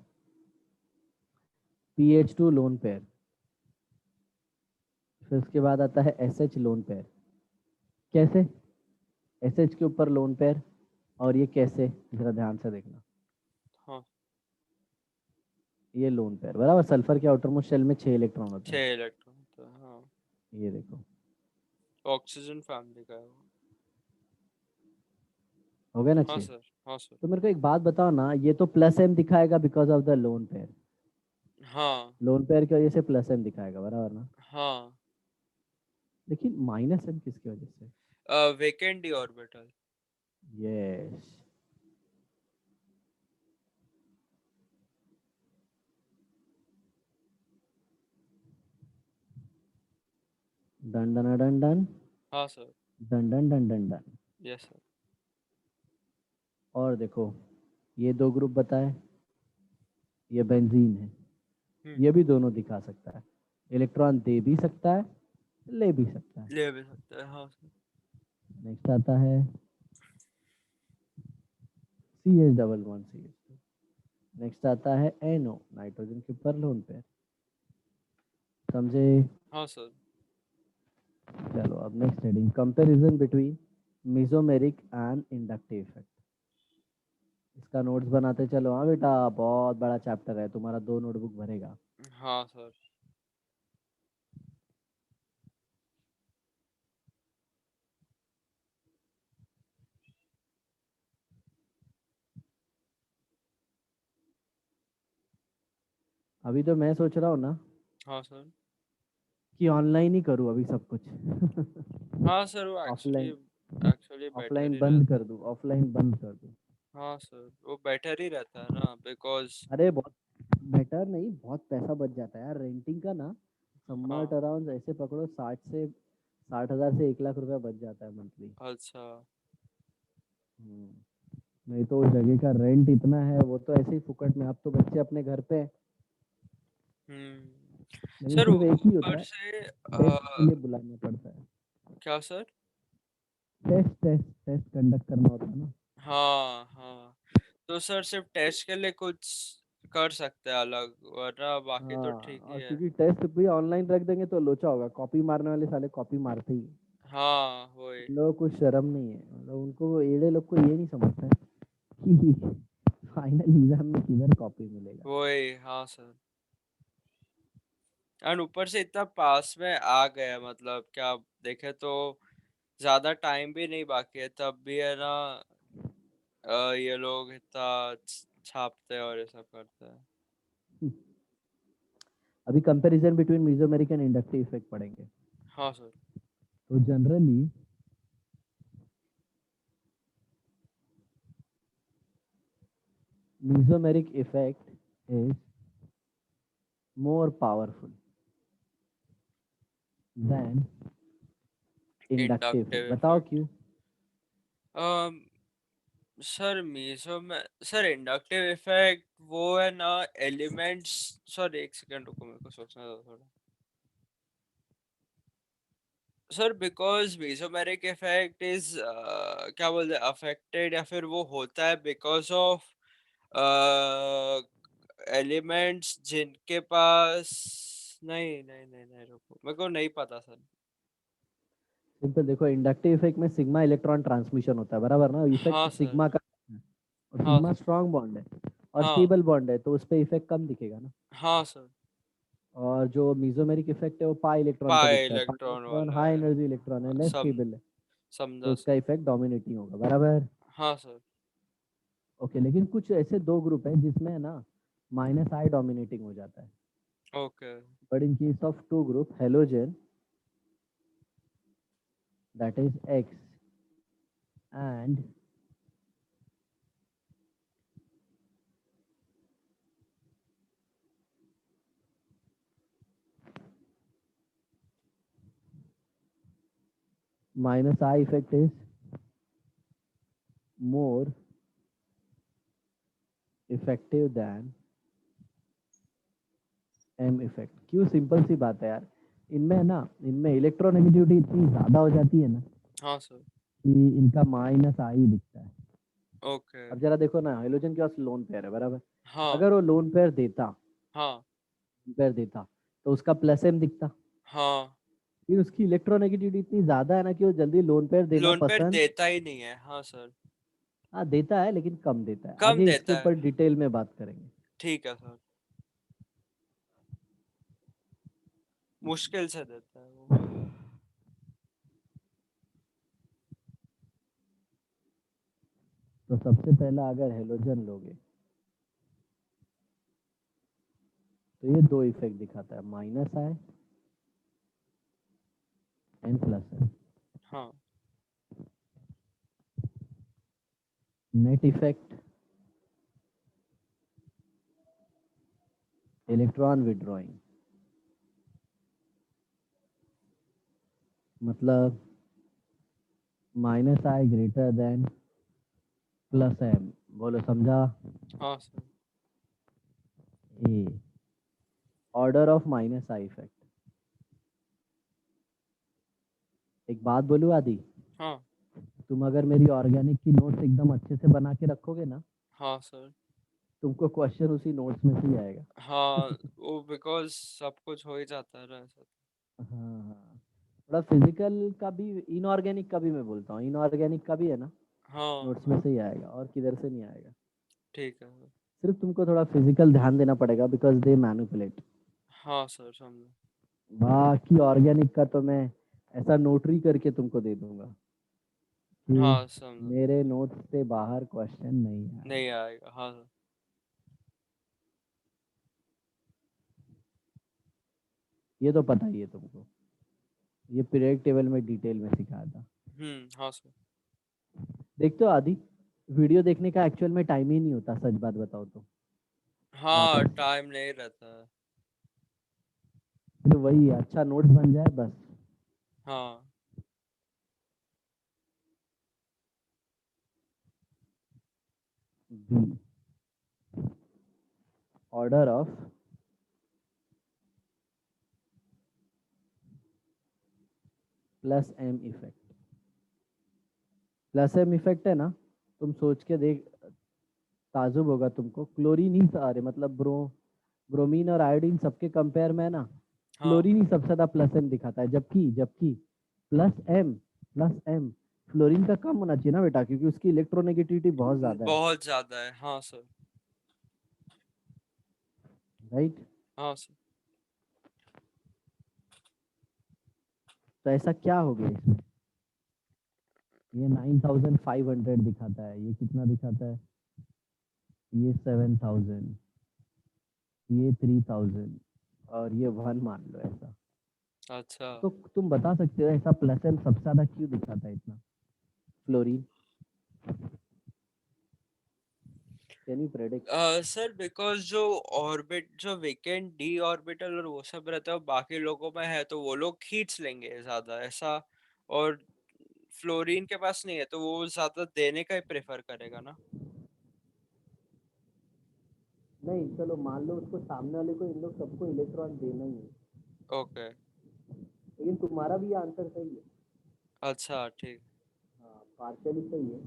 PH2 लोन पेयर, फिर उसके बाद आता है SH लोन पेयर। कैसे, SH के ऊपर लोन पेयर, और ये कैसे, जरा ध्यान से देखना। हाँ। ये लोन पेयर बराबर, सल्फर के आउटरमोस्ट शेल में 6 इलेक्ट्रॉन होते 6 हैं। इलेक्ट्रॉन तो हाँ। ये देखो, ऑक्सीजन फैमिली का है वो। हो गया ना हाँ 6। सर। हाँ सर। तो मेरे को एक बात बताओ ना, ये तो प्लस एम दिखाएगा because of the lone pair, हाँ। लोन पेयर की वजह से प्लस एम दिखाएगा बराबर ना। हाँ। लेकिन माइनस एम किसकी वजह से। Vacant d orbital. Yes. Done done done done हाँ sir. Done done done done done. Yes sir. और देखो, ये दो ग्रुप बताए, ये बेंजीन है, हम्म। ये भी दोनों दिखा सकता है, इलेक्ट्रॉन दे भी सकता है, ले भी सकता है। ले भी सकते हैं, हाँ सर। नेक्स्ट आता है CH double bond CH2। Next आता है NO, नाइट्रोजन के ऊपर लोन पेयर। समझे? हाँ सर। चलो अब next heading, comparison between mesomeric and inductive effect. इसका नोट्स बनाते चलो। हाँ बेटा, बहुत बड़ा चैप्टर है, तुम्हारा 2 नोटबुक भरेगा। हाँ सर। अभी तो मैं सोच रहा हूँ ना हाँ सर। कि ऑनलाइन ही करूँ अभी सब कुछ। हाँ सर, वो actually offline, actually better offline ही बंद रहता कर है। दूँ, ऑफलाइन बंद कर दूँ। हाँ सर, वो बेटर ही रहता है ना, बिकॉज अरे बहुत बेटर नहीं, बहुत पैसा बच जाता है यार रेंटिंग का ना। समवट हाँ। अराउंड ऐसे पकड़ो, 60,000 से 1 लाख रुपया बच जाता है मंथली। अच्छा। नहीं तो जगह का रेंट इतना है, वो तो ऐसे ही फुकट में। अब तो बच्चे अपने घर पे हैं, लेकिन सर सिर्फ एक ही होता ऊपर है, से टेस्ट के लिए बुलाना पड़ता है। क्या sir? Test test test conduct करना होता है ना। हाँ हाँ, तो सर सिर्फ टेस्ट के लिए कुछ कर सकते हैं अलग, वरना बाकी तो हाँ, ठीक ही और है। क्योंकि टेस्ट भी ऑनलाइन रख देंगे तो लोचा होगा, कॉपी मारने वाले साले कॉपी मारते ही हैं। हाँ वही। इन लोगों को शर्म नहीं है, मतलब उनको, एड़े लोग को ये नहीं समझता है कि फाइनल एग्जाम में किधर कॉपी मिलेगा। वही हाँ सर। एंड ऊपर से इतना पास में आ गया, मतलब क्या देखे तो ज्यादा टाइम भी नहीं बाकी है, तब भी है ना ये लोग इतना छापते हैं और ये सब करते हैं। अभी comparison between mesomeric and inductive effect पढ़ेंगे। हाँ सर। तो generally mesomeric effect is more powerful than inductive effect। Inductive बताओ इफेक्ट। क्यों? सर मीसो में सर इंडक्टिव इफेक्ट वो है ना, एलिमेंट्स। सर एक सेकंड रुको, मेरे को सोचना था थोड़ा। Sir because mesomeric effect is क्या बोलते हैं, अफेक्टेड या फिर वो होता है बिकॉज ऑफ एलिमेंट्स जिनके पास, नहीं नहीं नहीं नहीं रुको, मेरे को नहीं पता सर। सिंपल देखो, इंडक्टिव इफेक्ट में सिग्मा इलेक्ट्रॉन ट्रांसमिशन होता है, बराबर ना? इफेक्ट हाँ सर। सिग्मा का है, और हाँ सिग्मा सर। स्ट्रांग बॉन्ड है और हाँ। स्टेबल बॉन्ड है, तो उस पर इफेक्ट कम दिखेगा ना। हाँ सर। और जो मेसोमेरिक इफेक्ट है वो पाई इलेक्ट्रॉन पे पाई दिखता है, पाई इलेक्ट्रॉन इलेक्ट्रॉन वाला हाई है। एनर्जी इलेक्ट्रॉन है, लेस सम स्टेबल है, तो समझा उसका सर। इफेक्ट डोमिनेटिंग होगा, बराबर? हाँ सर। ओके, लेकिन कुछ ऐसे दो ग्रुप हैं जिसमें है ना -I डोमिनेटिंग हो जाता है। Okay. But in case of two group halogen, that is X and -I effect is more effective than M effect। क्यों? सिंपल सी बात है यार, इनमें है ना, इनमें इलेक्ट्रोनेगेटिविटी इतनी ज़्यादा हो जाती है ना हाँ सर। कि इनका -I दिखता है। ओके। अब जरा देखो ना, हेलोजन के पास लोन पेयर है, बराबर? हाँ। अगर वो लोन पेयर देता, हाँ। तो उसका प्लस M दिखता। हाँ। फिर उसकी इलेक्ट्रोनेगेटिविटी इतनी ज़्यादा है ना कि वो जल्दी लोन पेयर देना लोन पर पसंद, देता ही नहीं है, हाँ सर। हाँ देता है लेकिन कम देता है। कम आगे इसके देता है। ऊपर डिटेल में बात करेंगे। ठीक है सर। मुश्किल से देता है वो। तो सबसे पहला अगर हेलोजन लोगे तो ये दो इफेक्ट दिखाता है, -I एंड प्लस। हाँ। Net effect, electron withdrawing. मतलब माइनस आई ग्रेटर देन प्लस एम, बोलो समझा? हाँ sir. A, order of minus I effect. एक बात बोलूं आदि, हाँ तुम अगर मेरी ऑर्गेनिक की नोट्स एकदम अच्छे से बना के रखोगे ना, हाँ सर। तुमको क्वेश्चन उसी नोट्स में से ही आएगा। हाँ वो बिकॉज सब कुछ हो ही जाता है ना सर। हाँ हाँ, थोड़ा फिजिकल का भी, इनऑर्गेनिक का भी मैं बोलता हूँ, इनऑर्गेनिक का भी है ना, हाँ नोट्स में से ही आएगा और किधर से नहीं आएगा। ठीक है सर। सिर्फ तुमको थोड़ा फिजिकल ध्यान देना पड़ेगा, बिकॉज दे मैनिपुलेट। हाँ सर समझो। बाकी ऑर्गेनिक का तो मैं ऐसा नोटरी करके तुमको दे दूंगा कि हाँ समझो। मेरे नोट्स से बाहर क्वेश्चन नहीं नहीं आएगा। आएगा हाँ सर। ये तो पता ही है तुमको, ये पीरियड टेबल में डिटेल में सिखाया था। हाँ सर। देखते हो आदि, वीडियो देखने का एक्चुअल में टाइम ही नहीं होता, सच बात बताओ तो। हाँ वापस टाइम नहीं रहता है। फिर वही अच्छा नोट्स बन जाए बस। हाँ B, order of plus M effect. Plus M effect है ना, तुम सोच के देख, ताजुब होगा तुमको। क्लोरीन ही सारे मतलब ब्रोमीन और आयोडीन सबके कंपेयर में है ना, हाँ। क्लोरीन ही सबसे ज्यादा प्लस एम दिखाता है, जबकि जबकि प्लस एम फ्लोरीन का कम होना चाहिए ना बेटा, क्योंकि उसकी इलेक्ट्रोनेगेटिविटी बहुत ज्यादा है। बहुत ज्यादा है हाँ सर। राइट? हाँ सर। तो ऐसा क्या हो गया इसमें? ये 9500 दिखाता है, ये कितना दिखाता है? ये 7000, ये 3000, और ये 1 मान लो ऐसा। अच्छा। तो तुम बता सकते हो ऐसा प्लस एम सबसे ज्यादा क्यों दिखाता है इतना, fluorine? Can you predict? Sir because जो ऑर्बिट जो वीकेंड डी ऑर्बिटल और वो सब रहता है वो बाकी लोगों में है तो वो लोग खींच लेंगे ज्यादा ऐसा। और फ्लोरीन के पास नहीं है तो वो ज्यादा देने का ही प्रेफर करेगा ना। नहीं, चलो मान लो उसको, सामने वाले को, इन लोग सबको इलेक्ट्रॉन देना ही है, ओके। लेकिन तुम्हारा भी आंसर सही है। अच्छा ठीक। हाँ, पार्शियली सही है,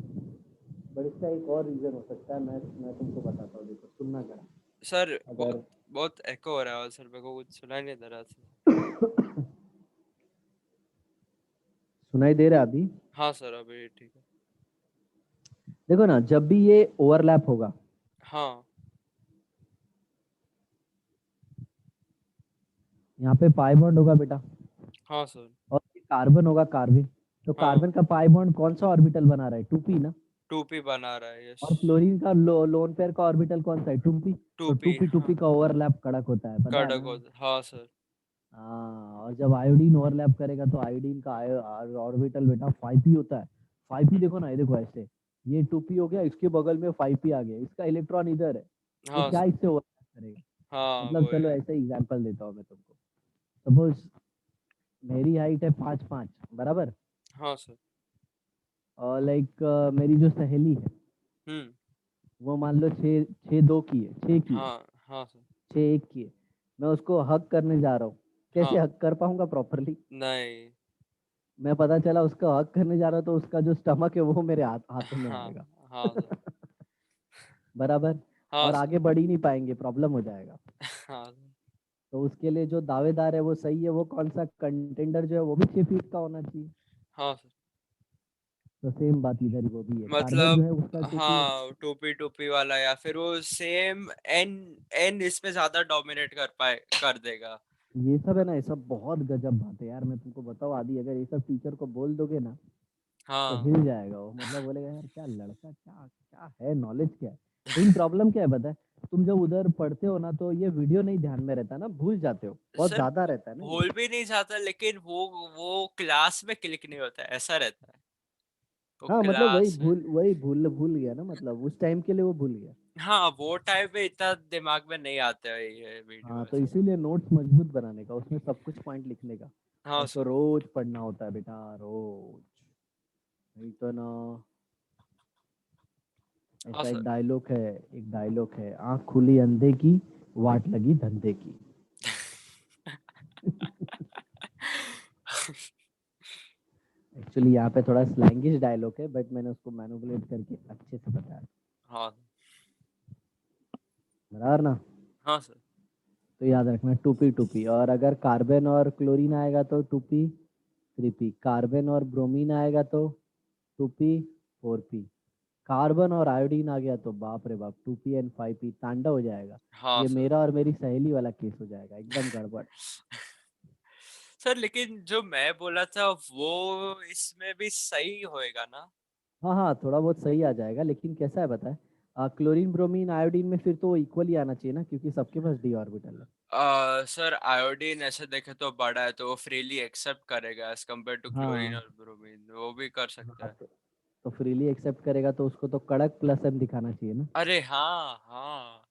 बट इसका एक और रीजन हो सकता है, मैं तुमको बताता हूँ, देखो सुनना जरा। सर अगर बहुत बहुत एको हो रहा है सर मेरे को कुछ सुनाई नहीं दे रहा था। सुनाई दे रहा है अभी? हाँ सर अभी ठीक है। देखो ना, जब भी ये ओवरलैप होगा, हाँ यहाँ पे पाई बॉन्ड होगा बेटा, हाँ सर। और ये कार्बन होगा, कार्बन। तो हाँ कार्बन का पाई बॉन्ड कौन सा ऑर्बिटल बना रहा है? 2p ना। टूपी बना रहा है यस। और फ्लोरीन का लोन पेयर का ऑर्बिटल कौन सा है? 2p। तो टूपी 2p हाँ। 2p का ओवरलैप कड़क होता है, पता है कड़क ना? होता हाँ सर। हाँ, और जब आयोडीन ओवरलैप करेगा तो आयोडीन का ऑर्बिटल बेटा 5p होता है। 5p देखो ना, ये देखो ऐसे, ये 2p हो गया, इसके बगल में 5p आ गया, इसका इलेक्ट्रॉन इधर है, वो हाँ क्या सर। इससे ओवरलैप करेगा? हाँ मतलब वही। चलो ऐसे एग्जांपल देता हूँ मैं तुमको। सपोज मेरी हाइट है 5'5", बराबर। हाँ सर। और लाइक मेरी जो सहेली है, हम्म। वो मान लो 6'2" की है, 6 की है, हाँ हाँ सर। 6'1" की है। मैं उसको हक करने जा रहा हूँ, कैसे हाँ हक कर पाऊंगा प्रॉपरली? नहीं। मैं पता चला उसका हक करने जा रहा हूँ तो उसका जो स्टमक है वो मेरे हाथों में हाँ आएगा। हाँ सर। बराबर। हाँ और सर। आगे बढ़ ही नहीं पाएंगे, प्रॉब्लम हो जाएगा। हाँ सर। तो उसके लिए जो दावेदार है वो सही है, वो कौन सा कंटेंडर जो है वो भी 6 फीट का होना चाहिए। हाँ सर। तो सेम बात इधर ही वो भी है, कार्बन जो मतलब है उसका क्योंकि हाँ टोपी टोपी वाला या फिर वो सेम एन एन इस पे ज्यादा डोमिनेट कर पाए कर देगा। ये सब है ना, ये सब बहुत गजब बात है यार, मैं तुमको बताऊँ आदि, अगर ये सब टीचर को बोल दोगे ना तो हाँ हिल जाएगा वो, मतलब बोलेगा यार क्या लड़का, क्या क्या है, नॉलेज क्या है। लेकिन प्रॉब्लम क्या है पता है, तुम जब उधर पढ़ते हो ना तो ये वीडियो नहीं ध्यान में रहता ना, भूल जाते हो, बहुत सर ज्यादा रहता है ना ये। भूल भी नहीं जाता लेकिन वो क्लास में क्लिक नहीं होता है ऐसा रहता है। वो हाँ मतलब वही क्लास में। भूल, वही भूल भूल गया ना, मतलब उस टाइम के लिए वो भूल गया। हाँ वो टाइम पे इतना दिमाग में नहीं आता है ये वीडियो हाँ, तो ऐसा। इसीलिए नोट्स मजबूत बनाने का, उसमें सब कुछ पॉइंट लिखने का, हाँ और तो सर। रोज पढ़ना होता है बेटा, रोज। नहीं तो ना, हाँ ऐसा सर। एक डायलॉग है, आंख खुली अंधे की, वाट लगी धंधे की। एक्चुअली यहाँ पे थोड़ा स्लैंगिश डायलॉग है, बट मैंने उसको मैनिपुलेट करके अच्छे से बताया। हाँ। बराबर ना? हाँ सर। तो याद रखना, टूपी टूपी, और अगर कार्बन और क्लोरीन आएगा तो टूपी 3p, कार्बन और ब्रोमीन आएगा तो टूपी 4p, कार्बन और आयोडीन आ गया तो बाप रे बाप 2p and 5p, तांडव हो जाएगा। हाँ ये सर। मेरा और मेरी सहेली वाला केस हो जाएगा, एकदम गड़बड़। सर लेकिन जो मैं बोला था वो इसमें भी सही होएगा ना? हाँ हाँ, थोड़ा बहुत सही आ जाएगा, लेकिन कैसा है बताए, क्लोरीन ब्रोमीन आयोडीन में फिर तो वो इक्वली आना चाहिए ना, क्योंकि सबके पास डी ऑर्बिटल है। सर आयोडीन ऐसे देखे तो बड़ा है तो वो फ्रीली एक्सेप्ट करेगा एज कम्पेयर टू क्लोरीन हाँ और ब्रोमीन, वो भी कर सकता हाँ, है। तो फ्रीली एक्सेप्ट करेगा तो उसको तो कड़क प्लस एम दिखाना चाहिए ना। अरे हाँ हाँ।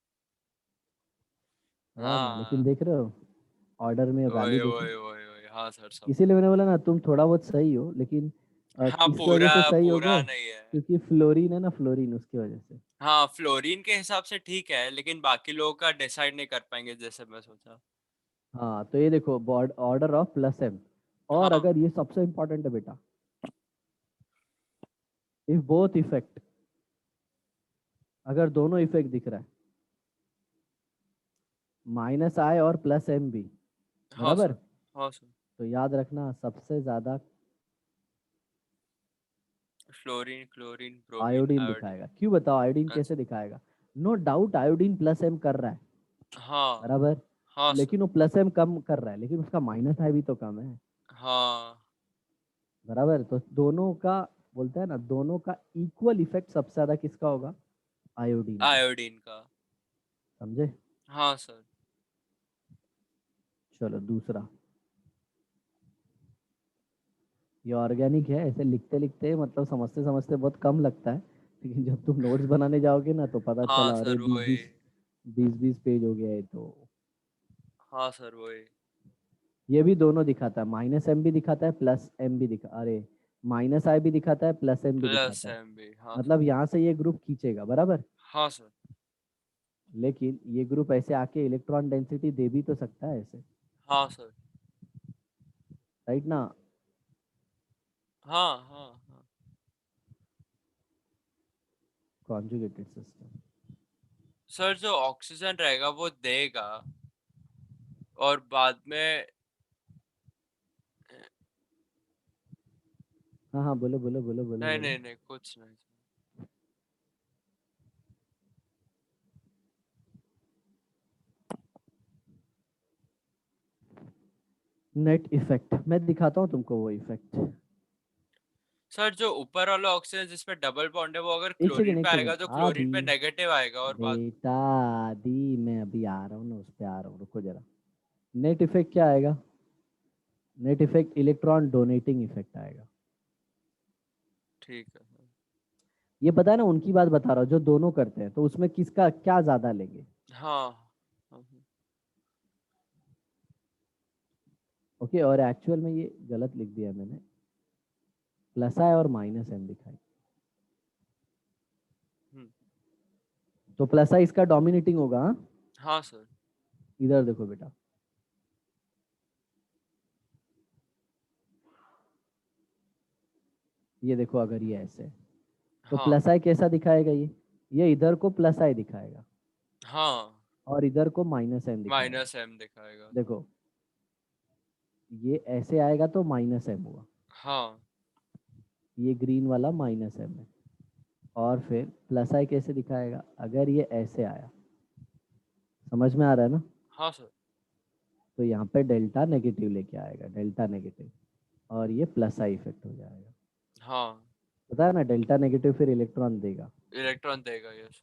यार ना, लेकिन हाँ देख रहे हो ऑर्डर में वही वैल्यू देखो। वही वही वही, हाँ सर सब। इसीलिए मैंने बोला ना, तुम थोड़ा बहुत सही हो, लेकिन हाँ किसकी वजह पूरा से सही हो पूरा गए? नहीं है। क्योंकि फ्लोरीन है ना, फ्लोरीन, उसकी वजह से। हाँ फ्लोरीन के हिसाब से ठीक है, लेकिन बाकी लोगों का डिसाइड नहीं कर पाएंगे जैसे मैं सोचा। हाँ, तो ये देखो, ऑर्डर ऑफ प्लस एम। और हाँ अगर ये सबसे इंपॉर्टेंट है बेटा, इफ बोथ इफेक्ट, अगर दोनों इफेक्ट दिख रहा है, माइनस आई और प्लस एम भी, हाँ बराबर, सर। हाँ सर। तो याद रखना सबसे ज्यादा fluorine chlorine bromine iodine iodine. दिखाएगा। क्यों बताओ आयोडीन अच्छा। कैसे दिखाएगा? No doubt iodine plus M कर रहा है, हाँ। बराबर, हाँ सर। लेकिन वो प्लस एम कम कर रहा है, लेकिन उसका माइनस आई भी तो कम है, हाँ। बराबर। तो दोनों का, बोलते हैं ना, दोनों का इक्वल इफेक्ट सबसे ज्यादा किसका होगा? आयोडीन का। आयोडीन का। समझे? हाँ सर। चलो दूसरा, ये ऑर्गेनिक है, ऐसे लिखते लिखते मतलब समझते समझते बहुत कम लगता है, लेकिन जब तुम नोट्स बनाने जाओगे ना तो पता हाँ चला, अरे सर बीस वही। बीस 20-20 पेज हो गया है तो। हाँ सर वही। ये भी दोनों दिखाता है, माइनस एम भी दिखाता है, प्लस एम भी दिखा, अरे माइनस आई भी दिखाता है, प्लस एम भी प्लस दिखाता है। एम बी, हाँ सर। मतलब यहाँ से ये ग्रुप खींचेगा, बराबर, हाँ सर। लेकिन ये ग्रुप ऐसे आके इलेक्ट्रॉन डेंसिटी दे भी तो सकता है ऐसे, हाँ सर। राइट ना? हाँ हाँ हाँ। Conjugated system. सर जो ऑक्सीजन रहेगा वो देगा, और बाद में। हाँ हाँ, बोलो बोलो बोलो बोलो नहीं बोलो। नहीं नहीं कुछ नहीं। नेट इफेक्ट मैं दिखाता हूँ तुमको, वो इफेक्ट। सर जो ऊपर वाला ऑक्सीजन जिसपे डबल बॉन्ड है वो अगर एक क्लोरीन सेकेंड पे एक आएगा सेकेंड, तो आदि, क्लोरीन पे नेगेटिव आएगा, और बाद। बेटा आदि, मैं अभी आ रहा हूँ ना, उस पे आ रहा हूँ, रुको जरा। नेट इफेक्ट क्या आएगा? Net effect electron donating effect आएगा। ठीक है सर। ये पता है ना, उनकी बात बता रहा हूँ जो दोनों करते हैं, तो उसमें किसका क्या ज्यादा लेंगे? हाँ। हाँ, ओके, और एक्चुअल में ये गलत लिख दिया मैंने, प्लस आई और माइनस एम दिखाई। हम्म, तो प्लस आई इसका डोमिनेटिंग होगा, हाँ? हाँ सर। इधर देखो बेटा, ये देखो, अगर ये ऐसे है, तो हाँ। प्लस आई कैसा दिखाएगा? ये इधर को प्लस आई दिखाएगा, हाँ और इधर को माइनस एम दिखाएगा। माइनस एम दिखाएगा। देखो, ये ऐसे आएगा तो माइनस एम हुआ, हाँ। ये ग्रीन वाला माइनस एम है, और फिर प्लस आई कैसे दिखाएगा? अगर ये ऐसे आया, समझ में आ रहा है ना? हाँ सर। तो यहाँ पे डेल्टा नेगेटिव लेके आएगा, डेल्टा नेगेटिव, और ये प्लस आई इफेक्ट हो जाएगा। हाँ पता है ना, डेल्टा नेगेटिव फिर इलेक्ट्रॉन देगा। इलेक्ट्रॉन देगा, यस।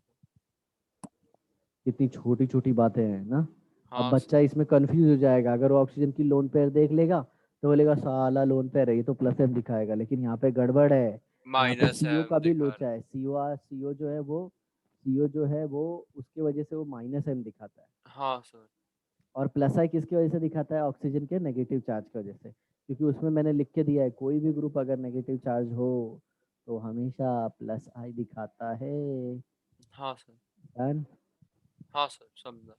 कितनी छोटी छोटी बातें हैं ना। अब हाँ बच्चा सर। इसमें कंफ्यूज हो जाएगा, अगर वो ऑक्सीजन की लोन पेयर देख लेगा तो बोलेगा साला लोन पेयर है, ये तो प्लस एम दिखाएगा, लेकिन यहाँ पे गड़बड़ है। यहाँ पे माइनस सीओ एम का भी दिखा लोचा रहा है, सीओ जो है वो, सीओ जो है वो, उसकी वजह से वो माइनस एम दिखाता है। है। हाँ सर। और प्लस आई किसकी वजह से दिखाता है? ऑक्सीजन के नेगेटिव चार्ज की वजह से, क्योंकि उसमें मैंने लिख के दिया है कोई भी ग्रुप अगर नेगेटिव चार्ज हो तो हमेशा प्लस आई दिखाता है। हाँ सर। डन। हाँ सर, समझा।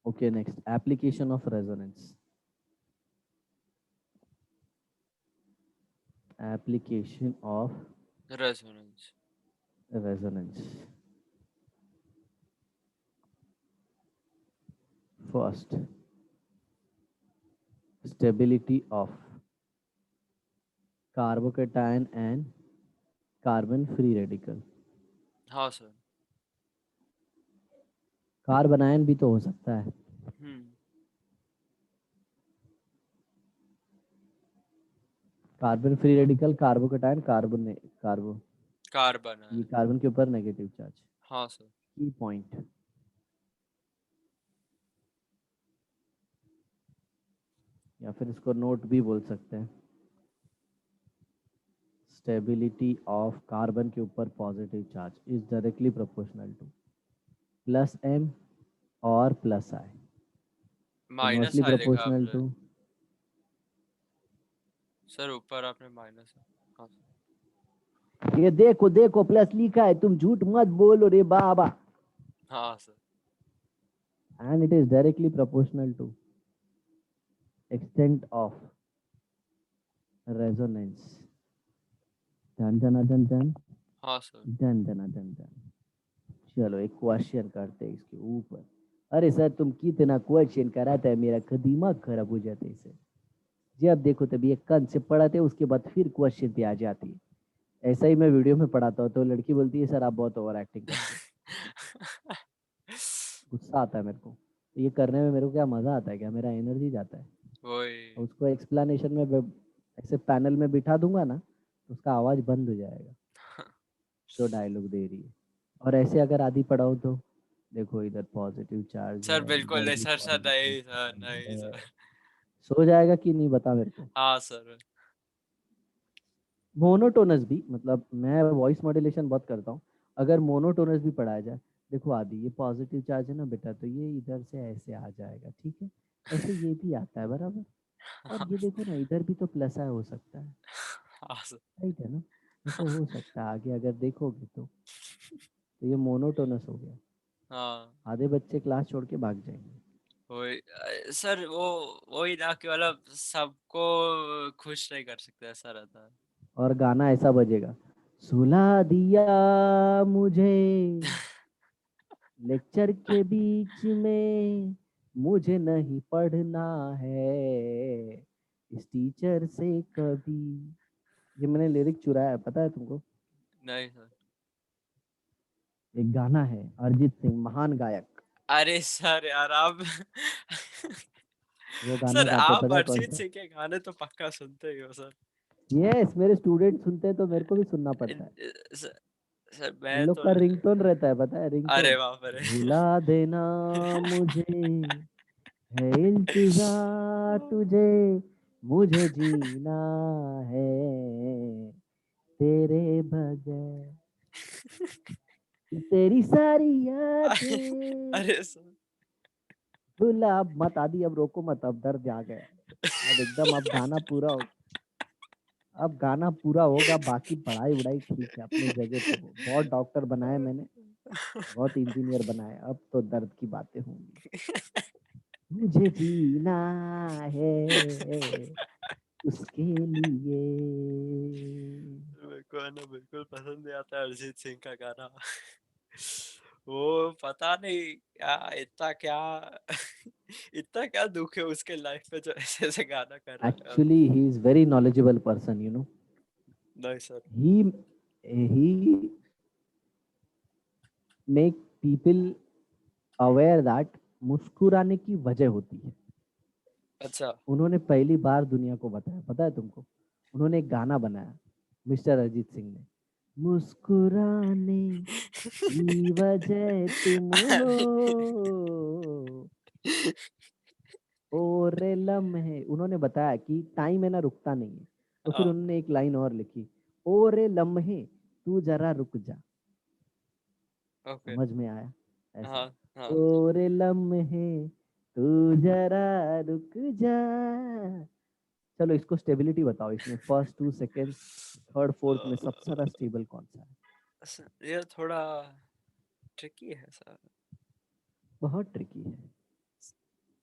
Okay next application of resonance. Application of resonance. Resonance. First stability of carbocation and carbon free radical। हाँ सर। कार्बनायन भी तो हो सकता है। हम्म। Carbon free radical carbocation carbon कार्बो कार्बन है। ये कार्बन के ऊपर नेगेटिव चार्ज। हाँ सर। की पॉइंट या फिर इसको नोट भी बोल सकते हैं। स्टेबिलिटी ऑफ कार्बन के ऊपर positive charge is directly proportional to plus M और plus I. Minus inversely I लिखा प्रोपोर्शनल आपने। टू। सर ऊपर आपने माइनस है। हाँ सर। ये देखो देखो प्लस लिखा है तुम झूठ मत बोलो रे बाबा। हाँ sir. And it is directly proportional to extent of resonance। धन धन धन धन हाँ सर। धन धन धन धन। चलो एक क्वेश्चन करते हैं इसके ऊपर। अरे सर तुम कितना क्वेश्चन कराता है मेरा दिमाग खराब हो जाता है इसे। जब देखो तभी एक कंन से पढ़ाते उसके बाद फिर क्वेश्चन पे आ जाती है। ऐसा ही मैं वीडियो में पढ़ाता हूँ तो लड़की बोलती है सर आप बहुत ओवर एक्टिंग करते हो। गुस्सा आता है मेरे को। तो ये करने में मेरे को क्या मजा आता है क्या मेरा एनर्जी जाता है। वही। उसको एक्सप्लेनेशन में ऐसे पैनल में बिठा दूंगा ना तो उसका आवाज बंद हो जाएगा जो डायलॉग दे रही है। और ऐसे अगर आधी पढ़ाओ तो देखो इधर पॉजिटिव चार्ज सर है बिल्कुल इधर नहीं भी सर, सर पॉजिटिव नहीं सर, चार्ज नहीं है। सर। सो जाएगा कि नहीं बता मेरे को। हाँ सर। मोनोटोनस भी मतलब मैं वॉइस मॉड्यूलेशन बहुत करता हूँ। अगर मोनोटोनस भी पढ़ाया जाए देखो आदि ये पॉजिटिव चार्ज है ना बेटा तो ये इधर से ऐसे आ जाएगा ठीक है। ऐसे ये भी आता है बराबर। और ये देखो ना इधर भी तो प्लस है हो सकता है। हाँ सर। राइट है ना। ऐसे हो सकता है आगे अगर देखोगे तो ये मोनोटोनस हो गया। हाँ आधे बच्चे क्लास छोड़ के भाग जाएंगे। वही। सर वो वही ना कि मतलब सबको खुश नहीं कर सकते, ऐसा रहता है। और गाना ऐसा बजेगा सुला दिया मुझे लेक्चर के बीच में मुझे नहीं पढ़ना है इस टीचर से कभी। ये मैंने लिरिक चुराया है पता है तुमको। नहीं सर। एक गाना है अरिजीत सिंह महान गायक। अरे सर यार आप वो गाना सर गाते हैं आप पता है कौन अरिजीत सा। सिंह के गाने तो पक्का सुनते ही हो सर। यस मेरे स्टूडेंट सुनते हैं तो मेरे को भी सुनना पड़ता है। सर, सर इन मैं लोग तो। का रिंगटोन रहता है पता है अरे रिंगटोन। बाप रे। भुला देना मुझे है इल्तिजा तुझे मुझे जीना है तेरे बगैर तेरी सारी यादें। अरे सर। भुला अब मत आदि अब रोको मत अब दर्द आ गया। अब एकदम अब गाना पूरा हो। अब गाना पूरा होगा बाकी पढ़ाई वढ़ाई ठीक है अपने जगह पे हो बहुत डॉक्टर बनाए मैंने बहुत इंजीनियर बनाए अब तो दर्द की बातें होंगी। मुझे जीना है उसके लिए। मेरे को है ना बिल्कुल पसंद नहीं आता अरिजीत सिंह का गाना। वो पता नहीं क्या, इतना क्या इतना क्या दुख है उसके लाइफ में जो ऐसे ऐसे गाना कर रहा है अब। Actually he is very knowledgeable person you know. नहीं sir. He make people aware that मुस्कुराने की वजह होती है। अच्छा। उन्होंने पहली बार दुनिया को बताया पता है तुमको। उन्होंने एक गाना बनाया मिस्टर अरिजीत सिंह ने मुस्कुराने की वजह तुम हो और लम्हे। उन्होंने बताया कि टाइम है ना रुकता नहीं है। तो फिर हाँ। उन्होंने एक लाइन और लिखी और लम्हे तू जरा रुक जा। ओके। समझ में आया ऐसा। हाँ हाँ। और लम्हे तू जरा रुक जा चलो इसको स्टेबिलिटी बताओ, इसमें first, two, second, third, fourth में सबसे ज्यादा स्टेबल कौन सा है? ये थोड़ा ट्रिकी है सर। बहुत ट्रिकी है,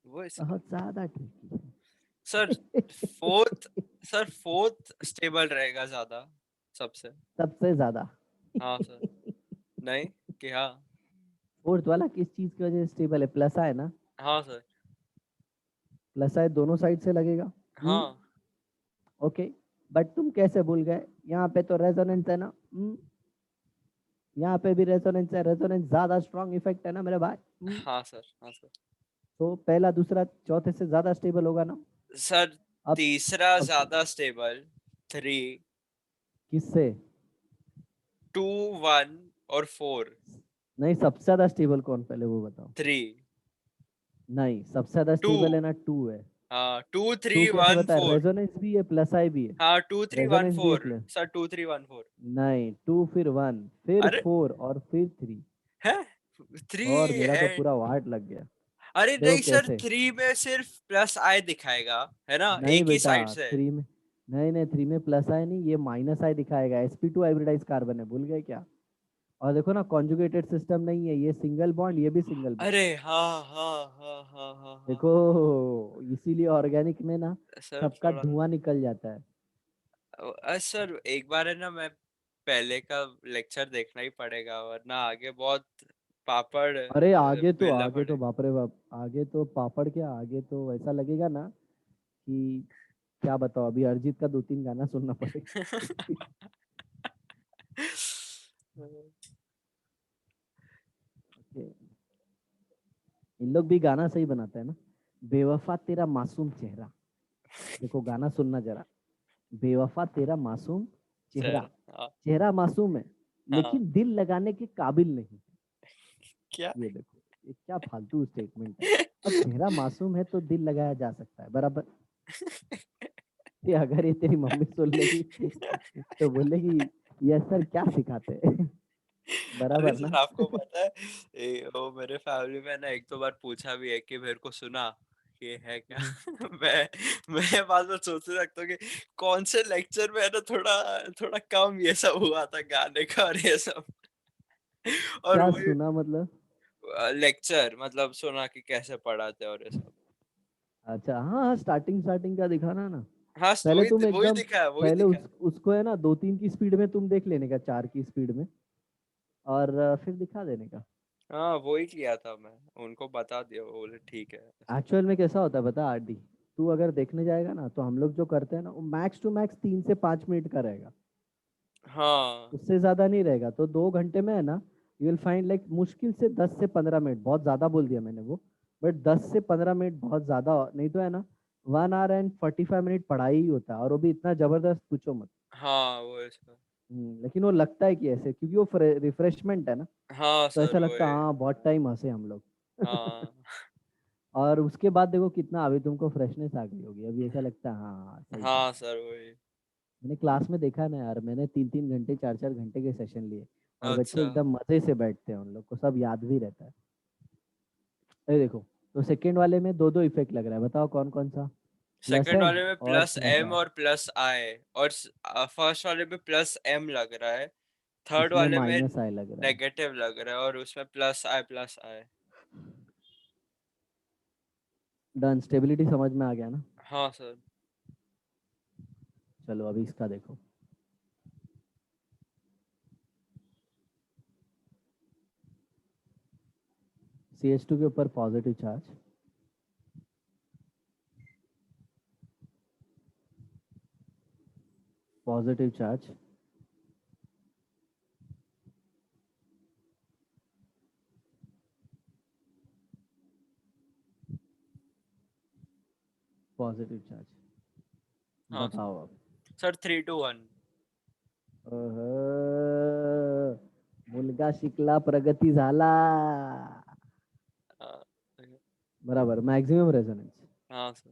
वो इसलिए बहुत ज्यादा ट्रिकी सर फोर्थ, है। सर फोर्थ स्टेबल रहेगा ज्यादा सबसे। सबसे ज्यादा। हाँ सर। नहीं कि हाँ। फोर्थ वाला किस चीज की वजह से स्टेबल है? प्लस है ना? हाँ सर। प्लस है दोनों साइड से लगेगा। हाँ ओके, बट तुम कैसे भूल गए? यहाँ पे तो रेजोनेंस है ना। यहाँ पे भी रेजोनेंस है, रेजोनेंस ज्यादा स्ट्रॉन्ग इफेक्ट है ना मेरे भाई। हाँ सर। हाँ सर। तो पहला दूसरा चौथे से ज्यादा स्टेबल होगा ना। सर अब तीसरा अब ज्यादा स्टेबल, थ्री, किससे? टू, वन और फोर। नहीं, सबसे ज्यादा स्टेबल कौन, पहले वो बताओ। थ्री। नहीं, सबसे ज्यादा टू। स्टेबल है ना, टू है। हाँ, टू टू थ्री कैसे वन बता? फोर। रेजोनेंस भी है, प्लस आई भी है। हाँ, टू थ्री वन रेजोनेंस भी है फोर प्लस। सर, 2 3 1 4। नहीं, टू फिर वन फिर अरे फोर और फिर थ्री। है थ्री और मेरा तो एंड। पूरा वाट लग गया। अरे देखो नहीं सर, कैसे। थ्री में सिर्फ प्लस आई दिखाएगा, है ना, नहीं एक ही बेटा, साइड से। थ्री में, नहीं नहीं, थ्री में प्लस आई नहीं, ये माइनस आई दिखाएगा। sp2 हाइब्रिडाइज कार्बन है, भूल गए क्या? और देखो ना, कॉन्जुगेटेड सिस्टम नहीं है, ये सिंगल बॉन्ड, ये भी सिंगल बॉन्ड। अरे हाँ हाँ हाँ हाँ हाँ हाँ। देखो, इसीलिए ऑर्गेनिक में ना सर सबका थोड़ा धुआं निकल जाता है। सर एक बार है ना, मैं पहले का लेक्चर देखना ही पड़ेगा, वरना आगे बहुत पापड़ अरे बेलना आगे तो पड़ेगा। बाप रे बाप, आगे तो पापड़ क्या, आगे तो ऐसा लगेगा ना कि क्या बताओ, अभी अरिजीत का 2 3 गाना सुनना पड़ेगा। इन लोग भी गाना सही बनाते हैं ना। बेवफा तेरा मासूम चेहरा, देखो गाना सुनना जरा। बेवफा तेरा मासूम चेहरा, सर हाँ चेहरा मासूम है हाँ। लेकिन दिल लगाने के काबिल नहीं। क्या? ये देखो, ये क्या फालतू स्टेटमेंट है। अब चेहरा मासूम है तो दिल लगाया जा सकता है, बराबर। ये अगर ये तेरी मम्मी सुन लेगी तो बोलेगी, ये सर क्या सिखाते हैं। अरे बराबर सर ना। आपको पता है, वो मेरे फैमिली में ना एक दो बार पूछा भी है कि मेरे को सुना ये है क्या। मैं बाद में सोचने लगता हूँ कि कौन से लेक्चर में है ना, थोड़ा थोड़ा कम ये सब हुआ था गाने का और ये सब। और क्या वही सुना मतलब? लेक्चर मतलब सुना कि कैसे पढ़ाते और ये सब। अच्छा, हाँ हाँ, स्टार्टिंग स्टार्टिंग का दिखाना ना। हाँ पहले तुम वही एकदम, दिखा है, वही पहले दिखा है। उसको है ना 2 3 की स्पीड में तुम देख लेने का, 4 की स्पीड में, और फिर दिखा देने का। हाँ वही किया था मैं, उनको बता दिया, वो बोले ठीक है ऐसा। एक्चुअल में कैसा होता है बता आरडी, तू अगर देखने जाएगा ना तो हम लोग जो करते हैं ना, वो मैक्स टू मैक्स 3 से 5 मिनट का रहेगा। हाँ उससे ज्यादा नहीं रहेगा। तो 2 घंटे में है ना, यू विल फाइंड लाइक मुश्किल से 10 से 15 मिनट, बहुत ज्यादा बोल दिया मैंने वो, बट 10 से 15 मिनट बहुत ज्यादा नहीं तो है ना। 1 hour and 45 मिनट पढ़ाई ही होता है, और वो भी इतना जबरदस्त पूछो मत। हाँ वो ऐसा। लेकिन वो लगता है कि ऐसे, क्योंकि वो रिफ्रेशमेंट है ना। हाँ तो सर ऐसा लगता है वही। हाँ बहुत टाइम हंसे हम लोग। हाँ और उसके बाद देखो कितना अभी तुमको फ्रेशनेस आ गई होगी, अभी ऐसा लगता है हाँ हाँ, सही था। हाँ सर वही। मैंने क्लास में देखा ना यार, मैंने 3 3 घंटे 4 4 घंटे के सेशन लिए, और बच्चे अच्छा। एकदम मजे से बैठते हैं, उन लोग को सब याद भी रहता है। अरे देखो, तो सेकंड वाले में दो दो इफेक्ट लग रहा है, बताओ कौन कौन सा? प्लस सेकंड एम वाले में और प्लस प्लस एम आई। और प्लस आई, और फर्स्ट वाले में प्लस एम लग रहा है, थर्ड इसमें वाले में माइनस आई लग रहा है। नेगेटिव लग रहा है, और उसमें प्लस आई प्लस आई। डन, स्टेबिलिटी समझ में आ गया ना। हाँ सर। चलो अभी इसका देखो। CH2 के ऊपर positive charge, positive charge, positive charge. हाँ सर। बताओ अब। Sir 3 to 1। अहं, मुलगा शिकला, प्रगती झाला। हाँ बराबर, मैक्सिमम रेजोनेंस। हाँ सर।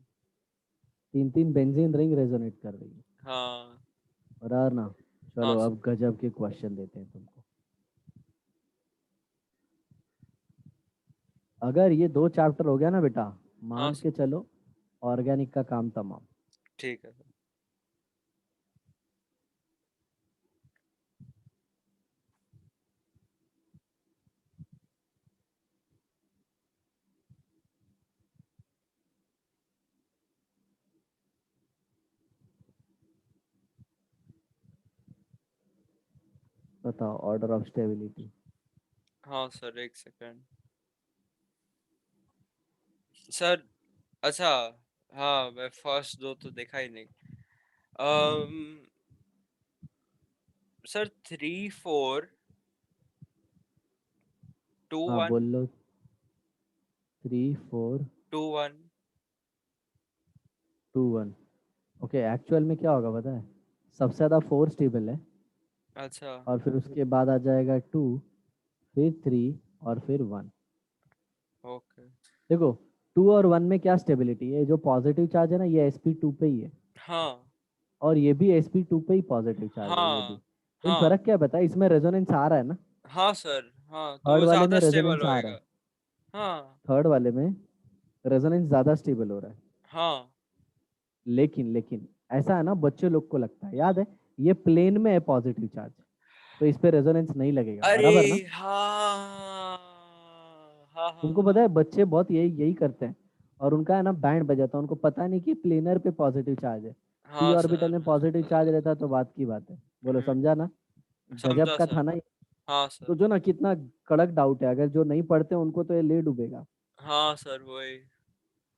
3 3 बेंजीन रिंग रेजोनेट कर रही है। हाँ बराबर ना। हाँ चलो सर। अब गजब के क्वेश्चन देते हैं तुमको। अगर ये 2 चैप्टर हो गया ना बेटा, हाँ मान सर। के चलो ऑर्गेनिक का काम तमाम। ठीक है सर। बताओ ऑर्डर ऑफ स्टेबिलिटी। हाँ सर, एक सेकंड सर। अच्छा, हाँ मैं फर्स्ट दो तो देखा ही नहीं। अम सर 3 4 2 हाँ 1 बोल लो। 3 4 2 1। 2 1। ओके, एक्चुअल में क्या होगा पता है? सबसे ज़्यादा 4 स्टेबल है, अच्छा। और फिर उसके बाद आ जाएगा 2, फिर 3, और फिर 1। ओके। देखो, 2 और 1 में क्या स्टेबिलिटी है? जो पॉजिटिव चार्ज है ना, ये sp2 पे ही है, हाँ और ये भी sp2 पे ही पॉजिटिव चार्ज है ये भी। हाँ लेकिन हाँ फर्क क्या है पता है? इसमें रेजोनेंस आ रहा है ना। हाँ सर, हाँ तो थर्ड वो वाले ज्यादा में स्टेबल रेजोनेंस आ रहा होएगा। है। हाँ थर्ड वाले में रेजोनेंस ज़्यादा स्टेबल हो रहा है। हाँ। लेकिन लेकिन ऐसा है ना, बच्चे लोग को लगता है, याद है, ये प्लेन में है पॉजिटिव चार्ज, तो इस पे रेजोनेंस नहीं लगेगा, अरे बराबर ना? हाँ हाँ हाँ तुमको पता हाँ। है बच्चे बहुत यही यही करते हैं, और उनका है ना बैंड बजाता है, उनको पता नहीं कि प्लेनर पे पॉजिटिव चार्ज है। पी हाँ ऑर्बिटल सर। में पॉजिटिव चार्ज रहता तो बात की बात है। बोलो, हम्म, समझा ना? गजब समझा का सर। था ना ये? हाँ सर। तो जो ना, कितना कड़क डाउट है, अगर जो नहीं पढ़ते उनको तो ये ले डूबेगा। हाँ सर वही।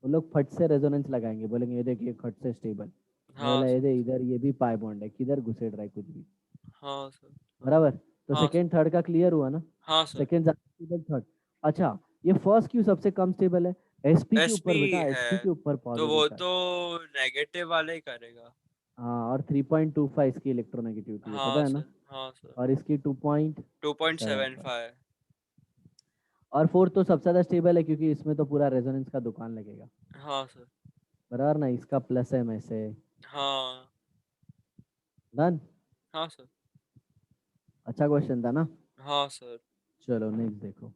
वो लोग फट से रेजोनेंस लगाएंगे, बोलेंगे ये देखिए फट से स्टेबल। मैं हाँ बोला ये सर। दे, इधर ये भी पाई बॉन्ड है, किधर घुसेड़ रहा है कुछ भी। हाँ सर। बराबर। तो हाँ सर। सेकेंड थर्ड का क्लियर हुआ ना? हाँ सर। Second stable, third. अच्छा, ये फर्स्ट क्यों सबसे कम स्टेबल है? एसपी के एसपी ऊपर बेटा, है एसपी के ऊपर तो पॉजिटिव वो चार्ज। तो नेगेटिव वाले ही करेगा। हाँ, और 3.25 इसकी इलेक्ट्रोनेगेटिविटी है, पता हाँ है ना? सर। हाँ सर। और इसकी two point two point seven seven five five और फोर्थ तो सबसे ज़्यादा स्टेबल है, क्योंकि इसमें तो पूरा रेजोनेंस का दुकान लगेगा। हाँ सर। बराबर ना? इसका प्लस है में से। हाँ डन। हाँ सर। अच्छा क्वेश्चन था ना? हाँ सर। चलो नेक्स्ट देखो।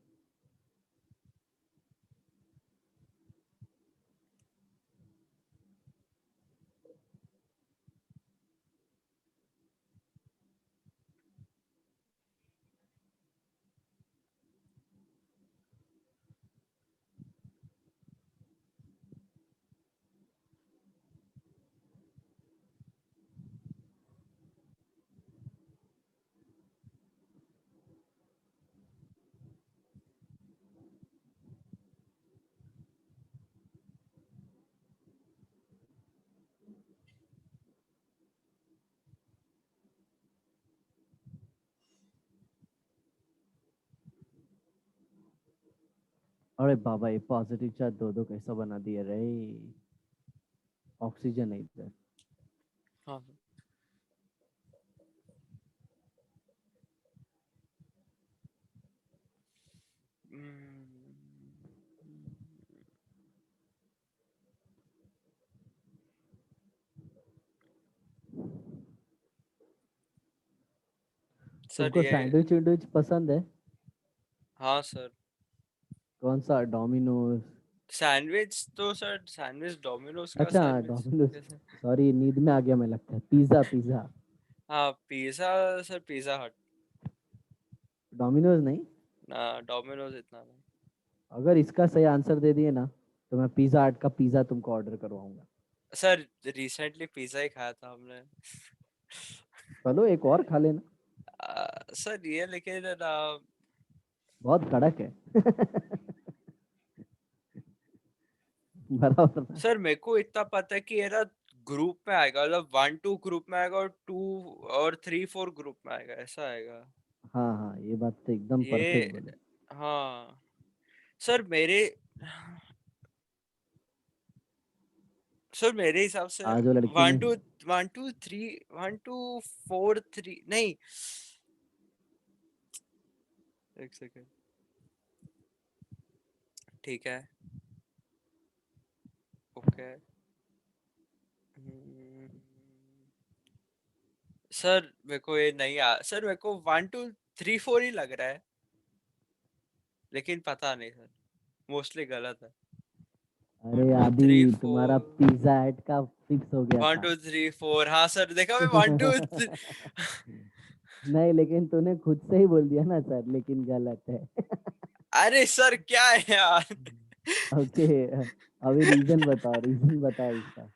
अरे बाबा, ये पॉजिटिव चार्ज दो दो कैसा बना दिया रे? ऑक्सीजन है इधर। हाँ सर। सर तुमको ये। सैंडविच वैंडविच पसंद है? हाँ सर। कौन सा, डोमिनोज? सैंडविच तो सर, सैंडविच डोमिनोज का अच्छा, सैंडविच डोमिनोज। कैसे? सॉरी, नींद में आ गया मैं, लगता है पिज्ज़ा पिज़्ज़ा। हाँ पिज्जा। सर पिज्जा हट। डोमिनोज नहीं? ना, डोमिनोज इतना नहीं। अगर इसका सही आंसर दे दिए ना, तो मैं पिज़्ज़ा हट का पिज़्ज़ा तुमको ऑर्डर करवाऊंगा। सर रिसेंटली पिज्जा ही खाया था हमने। चलो एक और खा लेना। सर ये लेकिन बहुत कड़क है। बराबर ना? सर मेरे को इतना पता है कि ये ना ग्रुप में आएगा, मतलब 1 2 ग्रुप में आएगा और 2 और 3 4 ग्रुप में आएगा, ऐसा आएगा हाँ हाँ, ये बात तो एकदम परफेक्ट ये। बोले। हाँ सर मेरे सर मेरे हिसाब से आज वो लड़की वन ने। टू 1 2 3 1 2 4 3 नहीं। एक सेकेंड। ठीक है। ओके। हम्म, सर मेरे को ये नहीं सर मेरे को 1 2 3 4 ही लग रहा है, लेकिन पता नहीं सर, मोस्टली गलत है। अरे 1 2 आदि 3 तुम्हारा 4 पिज्जा हट का फिक्स हो गया 1 था। 2 3 4 हाँ सर देखा मैं 1 2 नहीं लेकिन तूने खुद से ही बोल दिया ना सर, लेकिन गलत है। अरे सर क्या है यार। ओके, अभी रीजन बताओ, रीजन बताओ इसका।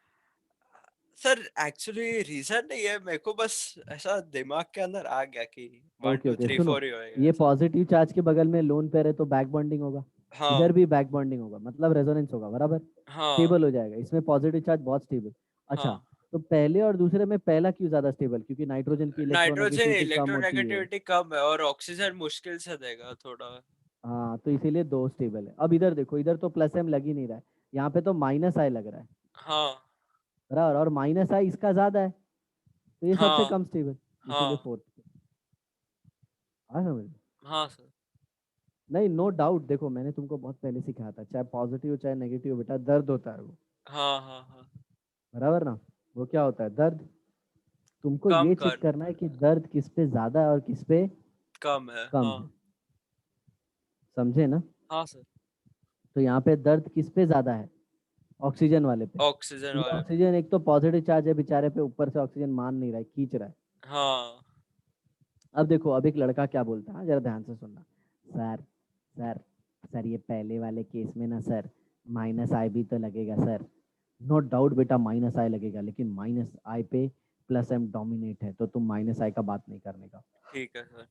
सर एक्चुअली रीजन नहीं है, मेरे को बस ऐसा दिमाग के अंदर आ गया कि one okay two okay, three सुनो, फोर ही होएगा ये ऐसा। पॉजिटिव चार्ज के बगल में लोन पेयर है तो बैक बॉन्डिंग होगा, हाँ इधर भी बैक बॉन्डिंग होगा, मतलब रेजोनेंस होगा, बराबर। हाँ स्टेबल हो जाएगा, इसमें पॉजिटिव चार्ज बहुत स्टेबल। अच्छा, हाँ। तो पहले और दूसरे में पहला क्यों ज्यादा स्टेबल? क्योंकि नाइट्रोजन की नाइट्रोजन इलेक्ट्रोनेगेटिविटी कम होती है। इलेक्ट्रोनेगेटिविटी कम है और ऑक्सीजन मुश्किल से देगा थोड़ा। हाँ, तो इसीलिए दो स्टेबल है। अब इधर देखो, इधर तो प्लस एम लग ही नहीं रहा है, यहाँ पे तो माइनस आई लग रहा है, हाँ बराबर, और माइनस आई इसका ज्यादा है, तो ये सबसे हाँ कम स्टेबल, इसीलिए हाँ फोर्थ। आ समझ में? हाँ सर। नहीं, नो डाउट, देखो मैंने तुमको बहुत पहले सिखाया था, चाहे पॉजिटिव चाहे नेगेटिव, बेटा दर्द होता है वो, हाँ हाँ हाँ। बराबर ना। वो क्या होता है, दर्द। तुमको कम ये चेक कर करना है कि दर्द किस पे ज्यादा है और किस पे कम है कम हाँ। है, समझे ना। हाँ सर। तो यहाँ पे दर्द किस पे ज्यादा है, ऑक्सीजन वाले पे, ऑक्सीजन क्योंकि वाले पे। ऑक्सीजन एक तो पॉजिटिव चार्ज है बेचारे पे, ऊपर से ऑक्सीजन मान नहीं रहा है, खींच रहा है। हाँ अब देखो, अब एक लड़का क्या बोलता है, जरा ध्यान से सुनना। सर, सर, सर ये पहले वाले केस में ना सर, माइनस आई भी तो लगेगा सर। नो डाउट बेटा, माइनस आई लगेगा, लेकिन माइनस आई पे प्लस एम डोमिनेट है, तो तुम माइनस आई का बात नहीं करने का, ठीक है सर।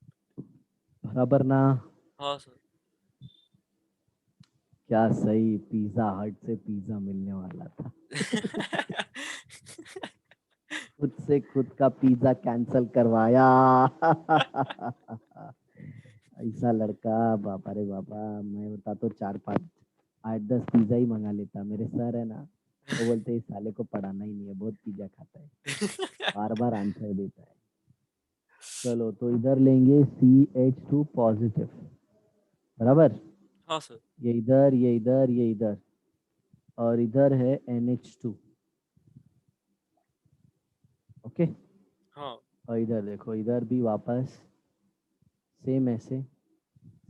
बराबर ना। हाँ सर। क्या सही, पिज्जा हट से पिज्जा मिलने वाला था। खुद से खुद का पिज्जा कैंसल करवाया। ऐसा लड़का, बाबा रे बाबा, मैं बता तो 4 5 8 10 पिज्जा ही मंगा लेता। मेरे सर है ना, वो बोलते इस साले को पढ़ाना ही नहीं है, बहुत पिज्जा खाता है, बार बार आंसर देता है। चलो, तो इधर लेंगे CH2 पॉजिटिव, बराबर। हाँ सर। ये इधर, ये इधर, ये इधर, और इधर है NH2। ओके, हाँ और इधर देखो, इधर भी वापस सेम ऐसे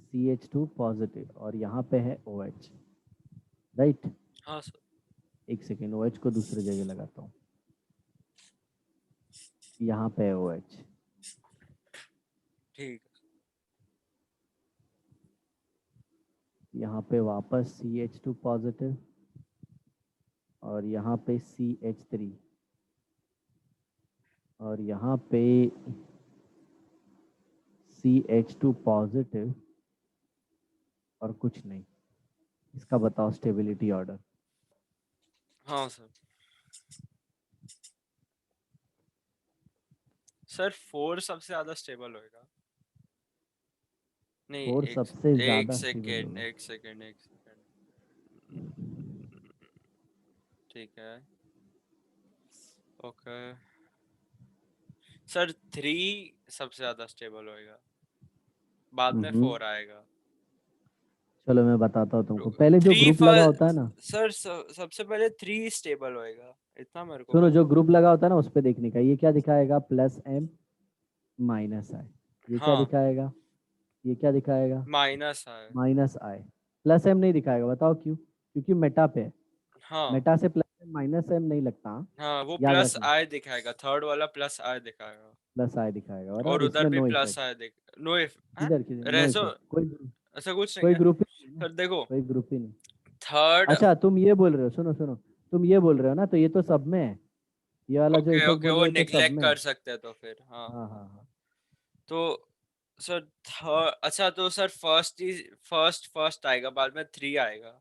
CH2 पॉजिटिव, और यहाँ पे है OH, राइट। हाँ सर। एक सेकेंड, OH को दूसरी जगह लगाता हूँ, यहाँ पे है OH, ठीक है। यहाँ पे वापस CH2 पॉजिटिव, और यहाँ पे CH3, और यहाँ पे CH2 पॉजिटिव, और कुछ नहीं। इसका बताओ स्टेबिलिटी ऑर्डर। हाँ सर। सर 4 सबसे ज्यादा स्टेबल होएगा। नहीं फोर एक सबसे एक ज्यादा स्टेबल सेकेंड होगा। एक सेकेंड एक सेकेंड। ठीक है। ओके। सर 3 सबसे ज्यादा स्टेबल होएगा, बाद में हम्म 4 आएगा। चलो मैं बताता हूँ तुमको, पहले जो 3 ग्रुप लगा होता है ना, सर सबसे पहले 3 स्टेबल होएगा, इतना मेरे को सुनो, जो पता। ग्रुप लगा होता है ना, उस पर देखने का, ये क्या दिखाएगा, प्लस एम माइनस आई। ये क्या हाँ दिखाएगा, ये क्या दिखाएगा, माइनस है। माइनस आई। प्लस एम नहीं दिखाएगा, बताओ क्यों? क्योंकि मेटा पे है, हाँ मेटा से प्लस एम माइनस एम नहीं लगता, हाँ? हाँ वो याद प्लस रखना, आई दिखाएगा, थर्ड वाला प्लस आई दिखाएगा। प्लस आई दिखाएगा, और और उधर इसमें भी नो प्लस इफेक्ट। आई दिख नो इफ हाँ? किधर किधर नो रेजो इफेक्ट, कोई, ऐसा कुछ नहीं कोई है। ग्रुप ही नहीं है ना, सर देखो कोई ग्रुप ही नहीं। थर्ड। अच्छा, तुम ये बोल रहे हो, सुनो सुनो, तुम ये बोल रहे हो ना, तो ये तो सब में है, ये वाला जो ओके इफेक्ट ओके बोल वो रहे हो तो सब निग्लेक्ट में है। कर सकते हैं तो फिर हाँ। हाँ हाँ हाँ। तो सर थर्ड अच्छा तो सर फर्स्ट आएगा, बाद में 3 आएगा,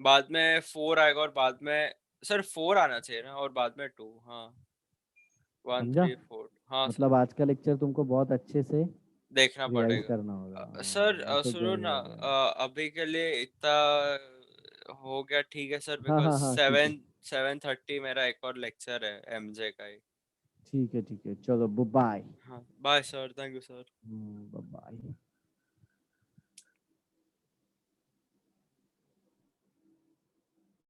बाद में 4 आएगा, और बाद में सर 4 आना चाहिए ना, और बाद में 2 हाँ। 1 समझा, 3 4 हाँ सर। मतलब आज का लेक्चर तुमको बहुत अच्छे से देखना रिवाइज पड़ेगा। करना होगा, सर वो तो सुनो ना, जरूर है। अभी के लिए इतना हो गया ठीक है सर, हाँ बिकॉज हाँ हाँ, ठीक है, 7:30 मेरा एक और लेक्चर है एमजे का ही। ठीक है, ठीक है, चलो बाय। हाँ bye sir, thank you sir. Bye.